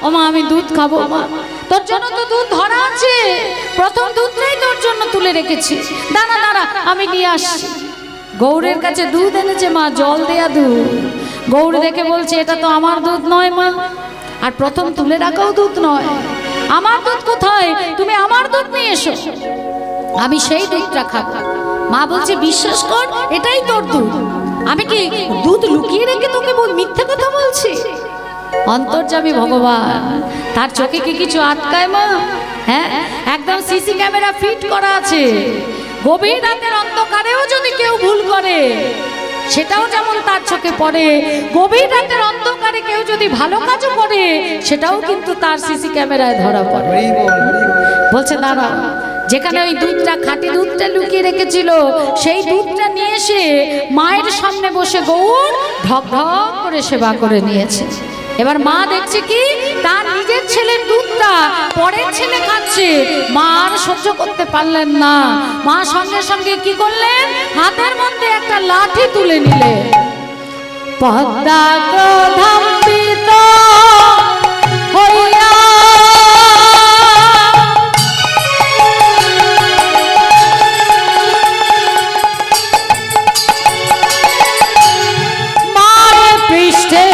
ও মা, আমি দুধ খাবো। মা, তোর জন্য তো দুধ ধরা আছে, প্রথম দুধটাই তোর জন্য তুলে রেখেছি, দাঁড়া দাঁড়া আমি নিয়ে আসছি। গৌরের কাছে দুধ এনেছে মা, জল দেয়া দুধ। গৌর দেখে বলছে, এটা তো আমার দুধ নয় মা, আর প্রথম তুলে রাখাও দুধ নয়। আমার দুধ কোথায়? তুমি আমার দুধ নিয়ে এসো, আমি সেই দুধটা খাবো। মা বলছে, বিশ্বাস কর, এটাই তোর দুধ। আমি কি দুধ লুকিয়ে রেখে তোকে মিথ্যে কথা বলছি? অন্তর্যামী ভগবান, তার চোখে কি কিছু আটকায় মা? হ্যাঁ, একদম সিসি ক্যামেরা ফিট করা আছে। গভীর রাতের অন্ধকারেও যদি কেউ ভুল করে, সেটাও যেমন তার চোখে পড়ে। গভীর রাতের অন্ধকারে কেউ যদি ভালো কাজও করে সেটাও কিন্তু তার সিসি ক্যামেরায় ধরা পড়ে। বলছে দাঁড়া, যেখানে ওই দুধটা খাঁটি দুধটা লুকিয়ে রেখেছিল সেই দুধটা নিয়ে এসে মায়ের সামনে বসে গৌর ঢক ঢক করে সেবা করে নিয়েছে। এবার মা দেখছে কি তার নিজের ছেলের দুধটা পরের ছেলে খাচ্ছে, মা আর সহ্য করতে পারলেন না। মা সঙ্গে সঙ্গে কি করলেন, হাতের মধ্যে একটা লাঠি তুলে নিলেন। পদ্মা ক্রোধান্বিত হইয়া মার পৃষ্ঠে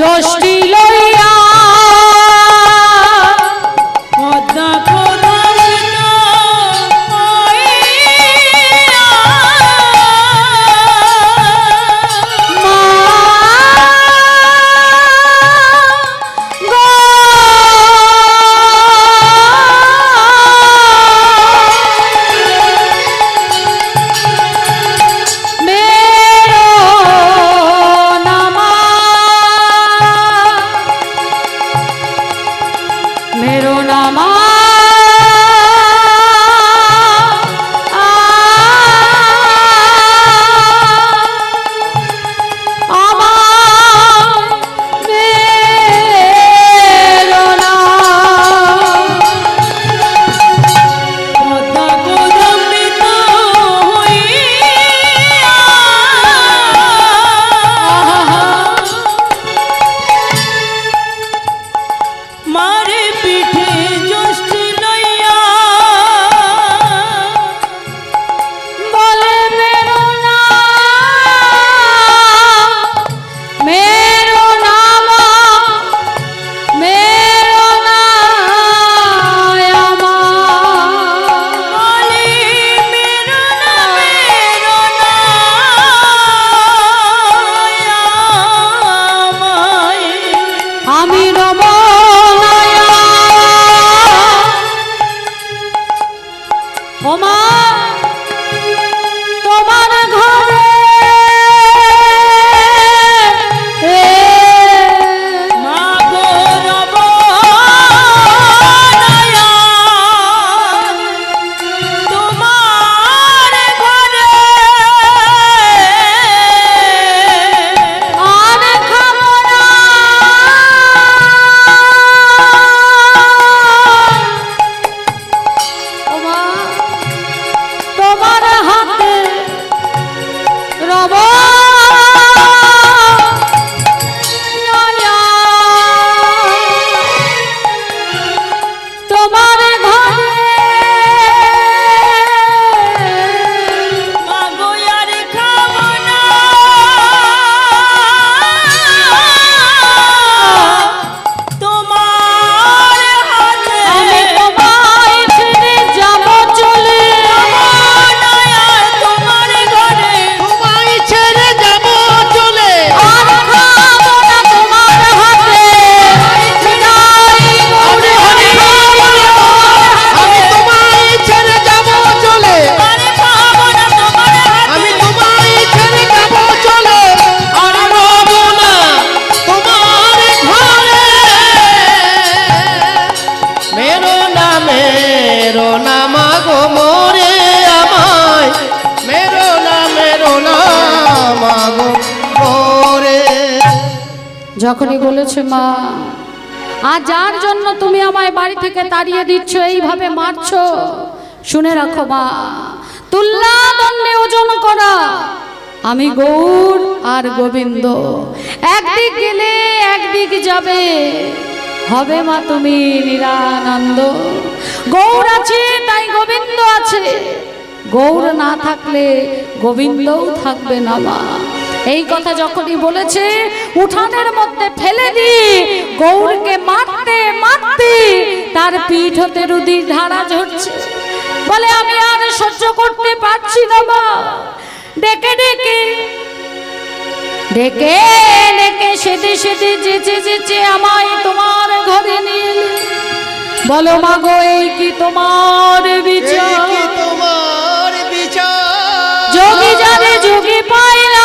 যষ্টি লইয়া পদ্মা ক্রোধান্বিত হইয়া মা গো মেরো নামা मेरो नामा পদ্মা ক্রোধান্বিত হইয়া মারে পিঠে যষ্টি লইয়া बोले मेरो नामा मेरो नामा বলে মেরো না মেরো না আমায় আমি রমনায়া ওমা তোমার ঘরে মাগো রবনায়া তোমার ঘরে আর খাবো না ওমা তোমার হাতে রব তোমার ঘরে মাগো আর খাবো না তোমার হাতে আমি তোমায় ছেড়ে যাব চলে রবনায়া তোমার ঘরে তোমায় ছেড়ে যাব চলে, আর খাবো না তোমার হাতে আমি তোমায় ছেড়ে যাব চলে, আরে খাবো না তোমার হাতে আমি তোমায় ছেড়ে যাব চলে, আর রব না তোমার ঘরে। মেরো না মাগো মোরে আমায়, মেরো না মাগো মোরে। যখনই বলেছে মা আর যার জন্য তুমি আমায় বাড়ি থেকে তাড়িয়ে দিচ্ছ, এইভাবে মারছো, শুনে রাখো মা, তুল্লা দণ্ডে ওজন করা আমি গৌর আর গোবিন্দ, একদিক গেলে একদিক যাবে, হবে মা তুমি নিরানন্দ। গৌর আছে তাই গোবিন্দ আছে, গৌর না থাকলে গোবিন্দও থাকবে না মা। এই কথা যখনই বলেছে উঠানের মধ্যে ফেলে দিয়ে গৌরকে মারতে মারতে তার পিঠ হতে রুধির ধারা ঝরছে। বলে আমি আর সহ্য করতে পারছি না মা, ডেকে ডেকে ডেকে ডেকে সেদে সেদে যেচে যেচে আমায় তোমার ঘরে নিয়ে এলে। বলো মা গো এই কি তোমার বিচার, তোমার বিচার যোগী জানে যোগী পায় না,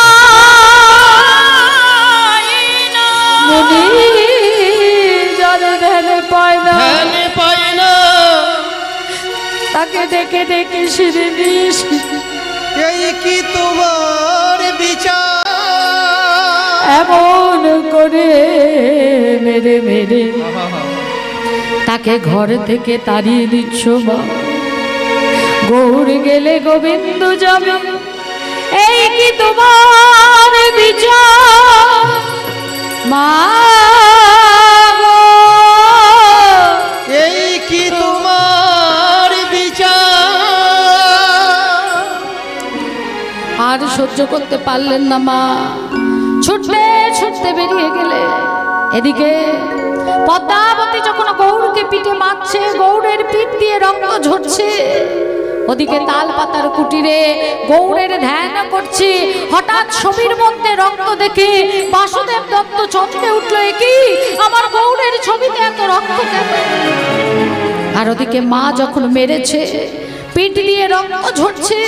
তাকে ডেকে ডেকে সেরে নিয়ে এসে এই কি তোমার বিচার এমন করে মেরে মেরে তাকে ঘর থেকে তাড়িয়ে দিচ্ছ মা। গৌর গেলে গোবিন্দ যাবে, এই কি তোমার বিচার মা গো? এই কি তোমার বিচার? আর সহ্য করতে পারলেন না মা, ছুটতে ছুটতে বেরিয়ে গেলে। এদিকে পদ্মাবতী যখন গৌরকে পিঠে মারছে, গৌরের পিঠ দিয়ে রক্ত ঝরছে, ওদিকে তাল পাতার কুটিরে গৌরের ধ্যান করছে। হঠাৎ ছবির মধ্যে রক্ত দেখে বাসুদেব দত্ত চমকে উঠল, কি আমার গৌরের ছবিতে এত রক্ত কেন? আর ওদিকে মা যখন মেরেছে, পিঠ দিয়ে রক্ত ঝরছে,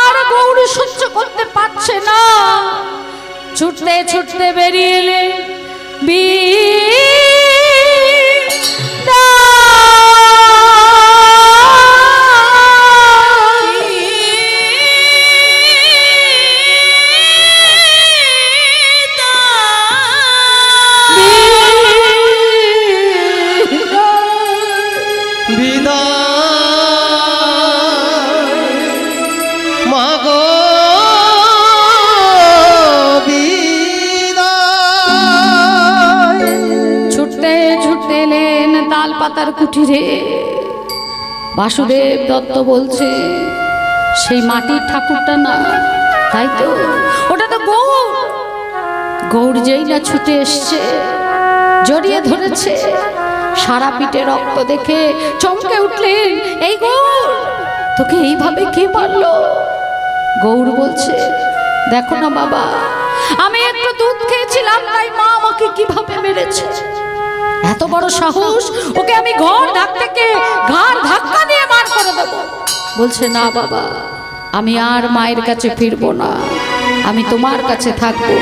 আর গৌর সহ্য করতে পারছে না, ছুটতে ছুটতে বেরিয়ে এলে। তার কুঠিরে বাসুদেব দত্ত বলছে, সেই মাটির ঠাকুরটা না, তাই তো, ওটা তো গৌর। গৌর যেই না ছুটে এসছে, জড়িয়ে ধরেছে, সারা পিঠে রক্ত দেখে চমকে উঠলেন, এই গৌর, তোকে এইভাবে কে মারলো? গৌর বলছে, দেখো না বাবা, আমি একটু দুধ খেয়েছিলাম, তাই মা আমাকে কিভাবে মেরেছে। এত বড় সাহস, ওকে আমি ঘাড় ধাক্কা দিয়ে মার করে দেব। বলছে, না বাবা, আমি আর মায়ের কাছে ফিরবো না, আমি তোমার কাছে থাকবো।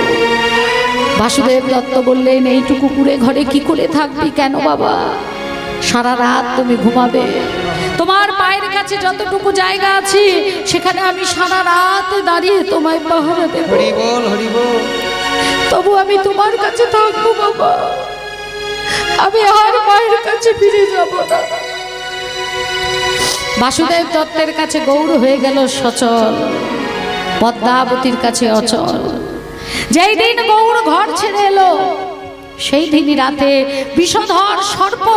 বাসুদেব দত্ত বললেন, এইটুকু কুড়ে ঘরে কি করে থাকবি? কেন বাবা, সারা রাত তুমি ঘুমাবে, তোমার পায়ের কাছে যতটুকু জায়গা আছে সেখানে আমি সারা রাত দাঁড়িয়ে তোমায় পাহারা দেব। হরি বল, হরি বল। তবু আমি তোমার কাছে থাকবো বাবা, আমি আর মায়ের কাছে ফিরে যাব না। বাসুদেব দত্তের কাছে গৌর হয়ে গেল সচল, পদ্মাবতীর কাছে অচল। যেই দিন গৌর ঘর ছেড়ে এলো, সেই দিনই রাতে বিষধর সর্প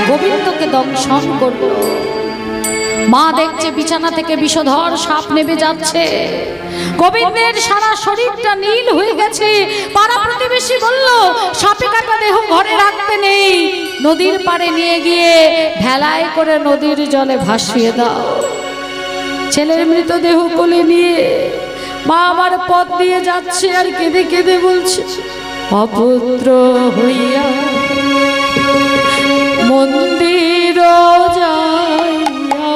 গোবিন্দকে দংশন করল। মা দেখছে বিছানা থেকে বিষধর সাপ নেমে যাচ্ছে, গোবিন্দের সারা শরীরটা নীল হয়ে গেছে। পাড়া প্রতিবেশী বলল, সাপে কাটা দেহ ঘরে রাখতে নেই, নদীর পাড়ে নিয়ে গিয়ে ভেলায় করে নদীর জলে ভাসিয়ে দাও। ছেলের মৃতদেহ কোলে নিয়ে মা আমার পথ দিয়ে যাচ্ছে, আর কেঁদে কেঁদে বলছে, অপুত্র হইয়া মন্দির যাইয়া,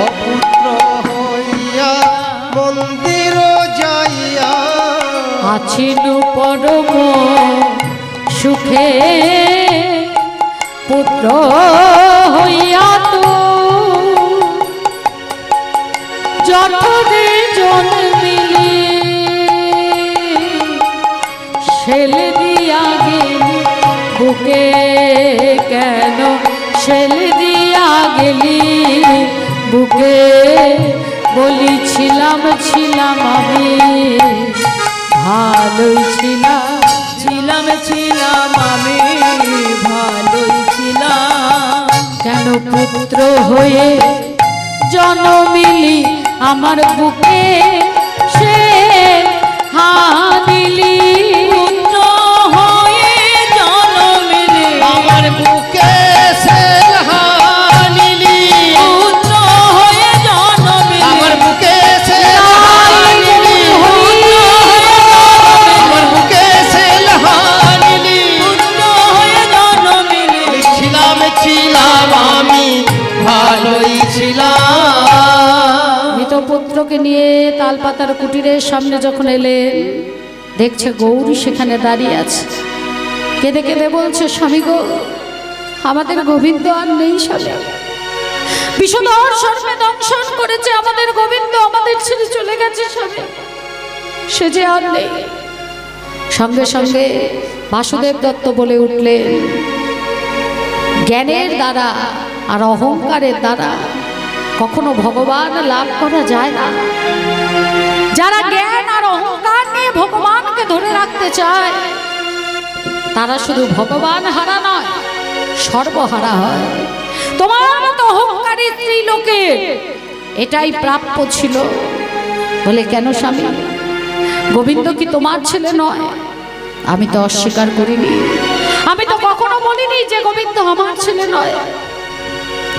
অপুত্র হইয়া মন্দির যাইয়া, আছিনু পরম সুখে, পুত্র হইয়া তো যঠরে জন্মিলি, ছেলে দিয়া গেলি বুকে, কেন ছেলে দিয়া গেলি বুকে? বলিছিলাম ছিলাম আমি ভালোই ছিলাম, ছিলাম আমি ভালোই ছিলাম, কেন পুত্র হয়ে জন্মিলি আমার বুকে, সে হানিলি। পুত্র হয়ে জন্মিলি আমার বুকে সে হানিলি, পুত্র হয়ে জন্মিলি আমার বুকে সে হানিলি, আমার বুকে সে হানিলি, পুত্র হয়ে জন্মিলি, ছিলাম আমি ভালোই ছিলাম। মৃত পুত্রকে নিয়ে তালপাতার কুটিরের সামনে যখন এলেন, দেখছে গৌরী সেখানে দাঁড়িয়ে আছে, কেঁদে কেঁদে বলছে, স্বামী গো, আমাদের গোবিন্দ আর নেই, স্বামী বিষধর সর্পে দংশন করেছে আমাদের গোবিন্দ, আমাদের ছেড়ে চলে গেছে স্বামী, সে যে আর নেই। সঙ্গে সঙ্গে বাসুদেব দত্ত বলে উঠলেন, জ্ঞানের দ্বারা আর অহংকারের দ্বারা কখনো ভগবান লাভ করা যায় না। যারা জ্ঞান আর অহংকার নিয়ে ভগবানকে ধরে রাখতে চায় তারা শুধু ভগবান হারা নয়, সর্বহারা হয়। তোমার মতো অহংকারী স্ত্রী লোকের এটাই প্রাপ্য ছিল। বলে, কেন স্বামী, গোবিন্দ কি তোমার ছেলে নয়? আমি তো অস্বীকার করিনি, আমি তো কখনো বলিনি যে গোবিন্দ আমার ছেলে নয়।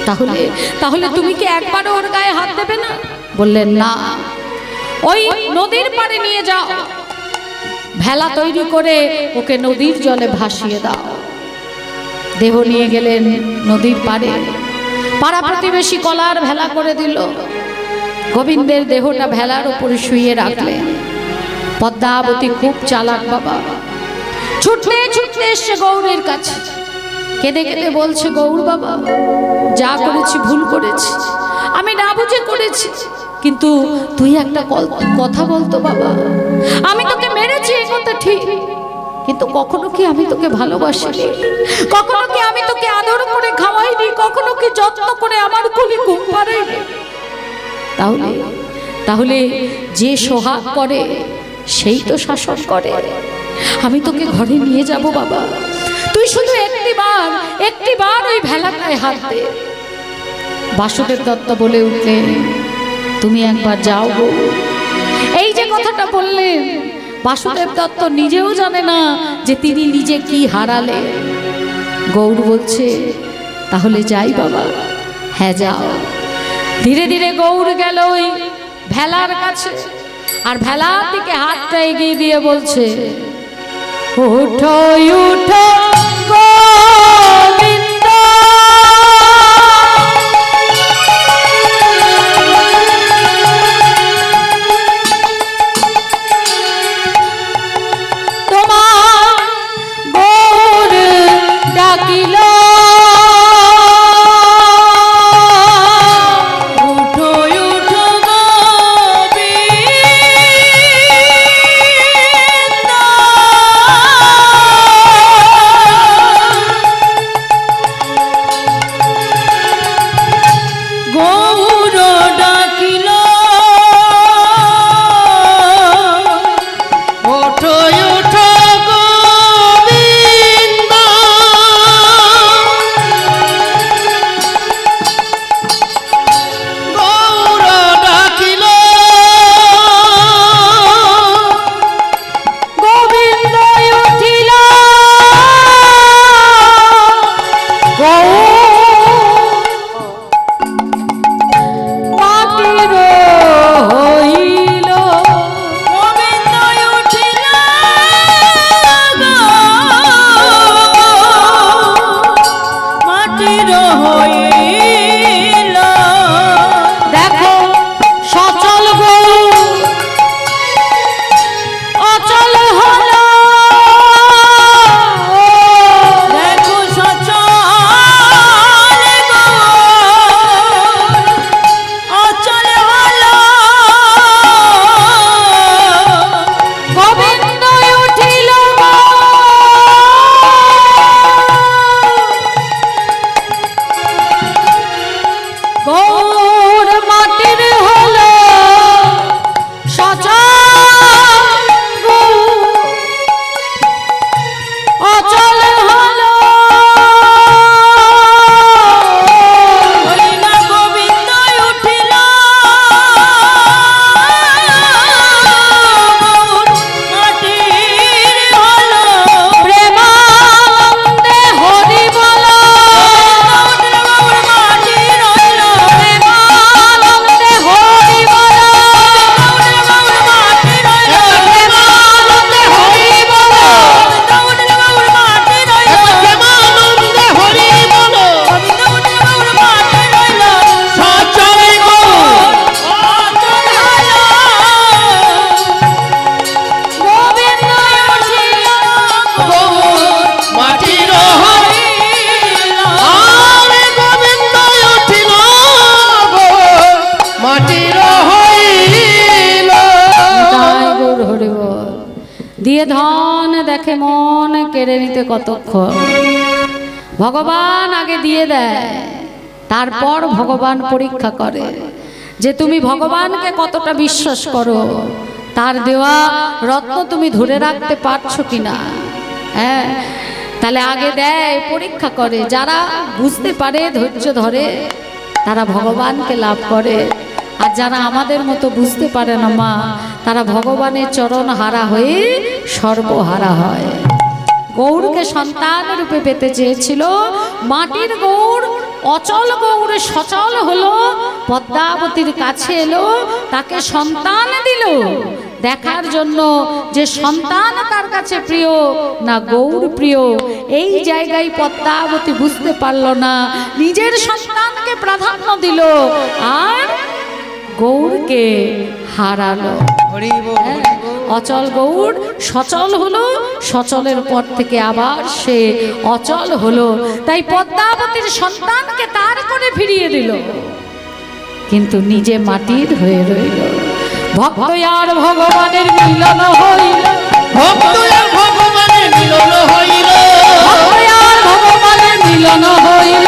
তাহলে তাহলে তুমি কি একবারও ওর গায়ে হাত দেবে না? বললেন, না, ওই নদীর পাড়ে নিয়ে যাও, ভেলা তৈরি করে ওকে নদীর জলে ভাসিয়ে দাও। দেহ নিয়ে গেলেন নদীর পাড়ে, পাড়া প্রতিবেশী কলার ভেলা করে দিল। গোবিন্দের দেহটা ভেলার উপরে শুইয়ে রাখলেন। পদ্মাবতী খুব চালাক বাবা, ছুটতে ছুটতে এসছে গৌরের কাছে, কেঁদে কেঁদে বলছে, গৌর বাবা, যা করেছি ভুল করেছি, আমি না বুঝে করেছি, কিন্তু তুই একটা কথা বলতো বাবা, আমি তোকে মেরেছি এ কথা ঠিক, কিন্তু কখনো কি আমি তোকে ভালোবাসিনি? কখনো কি আমি তোকে আদর করে খাওয়াইনি? কখনো কি যত্ন করে আমার কোলে ঘুম পাড়াইনি? তাহলে তাহলে যে সোহাগ করে সেই তো শাসন করে। আমি তোকে ঘরে নিয়ে যাব বাবা, তুই শুধু একটিবার ওই ভেলাটায় হাত দে। বাসুদেব দত্ত বলে উঠলেন, তুমি একবার যাও গো। এই যে কথাটা বললেন, বাসুদেব দত্ত নিজেও জানে না যে তিনি নিজে কি হারালেন। গৌর বলছে, তাহলে যাই বাবা। হ্যাঁ, যাও। ধীরে ধীরে গৌর গেল ওই ভেলার কাছে, আর ভেলার দিকে হাতটা এগিয়ে দিয়ে বলছে, উঠো উঠো গোবিন্দ, তোমার গৌর ডাকিল, দিয়ে ধন দেখে মন কেড়ে নিতে কতক্ষণ। ভগবান আগে দিয়ে দেয়, তারপর ভগবান পরীক্ষা করে যে তুমি ভগবানকে কতটা বিশ্বাস করো, তার দেওয়া রত্ন তুমি ধরে রাখতে পারছো কিনা। হ্যাঁ, তাহলে আগে দেয়, পরীক্ষা করে। যারা বুঝতে পারে, ধৈর্য ধরে, তারা ভগবানকে লাভ করে। আর যারা আমাদের মতো বুঝতে পারে না মা, তারা ভগবানের চরণ হারা হয়ে সর্বহারা হয়। গৌরকে সন্তান রূপে পেতে চেয়েছিল, মাটির গৌর অচল গৌরে সচল হলো, পদ্মাবতীর কাছে এলো, তাকে সন্তান দিল দেখার জন্য যে সন্তান তার কাছে প্রিয় না গৌর প্রিয়। এই জায়গায় পদ্মাবতী বুঝতে পারল না, নিজের সন্তানকে প্রাধান্য দিল আর গৌরকে হারালো। অচল গৌর সচল হলো, সচলের পর থেকে আবার সে অচল হলো। তাই পদ্মাবতীর সন্তানকে তার করে ফিরিয়ে দিল, কিন্তু নিজে মাটির হয়ে রইল। ভক্ত আর ভগবানের মিলন হইল, ভক্ত আর ভগবানের মিলন হইল, ভক্ত আর ভগবানের মিলন হইল,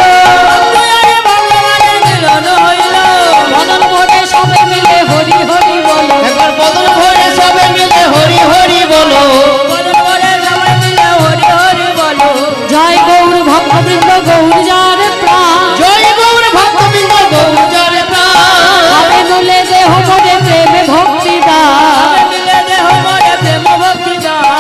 বদন ভরে সবে মিলে হরি হরি বলো, একবার বদন ভরে সবে মিলে হরি হরি বলো, জয় গৌর ভক্তবৃন্দ গৌর যার প্রাণ, জয় গৌর ভক্তবৃন্দ গৌর যার প্রাণ, হবে নলে দেহ মনে প্রেমে ভক্তি দান,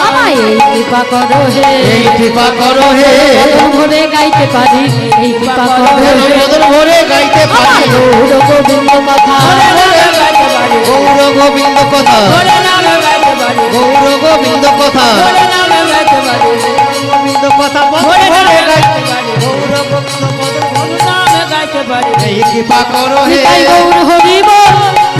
আমায় এই কৃপা করো হে, এই কৃপা করো হে, বদন ভরে গাইতে পারি, এই কৃপা করো হে, বদন ভরে গাইতে পারি গৌর গোবিন্দ কথা, গৌর গোবিন্দ কথা, গৌর গোবিন্দ কথা, গোবিন্দ কথা ভরে গাইতে পারি, গৌর গোবিন্দ কথা এই কৃপা করো হে, গৌর হরি বল।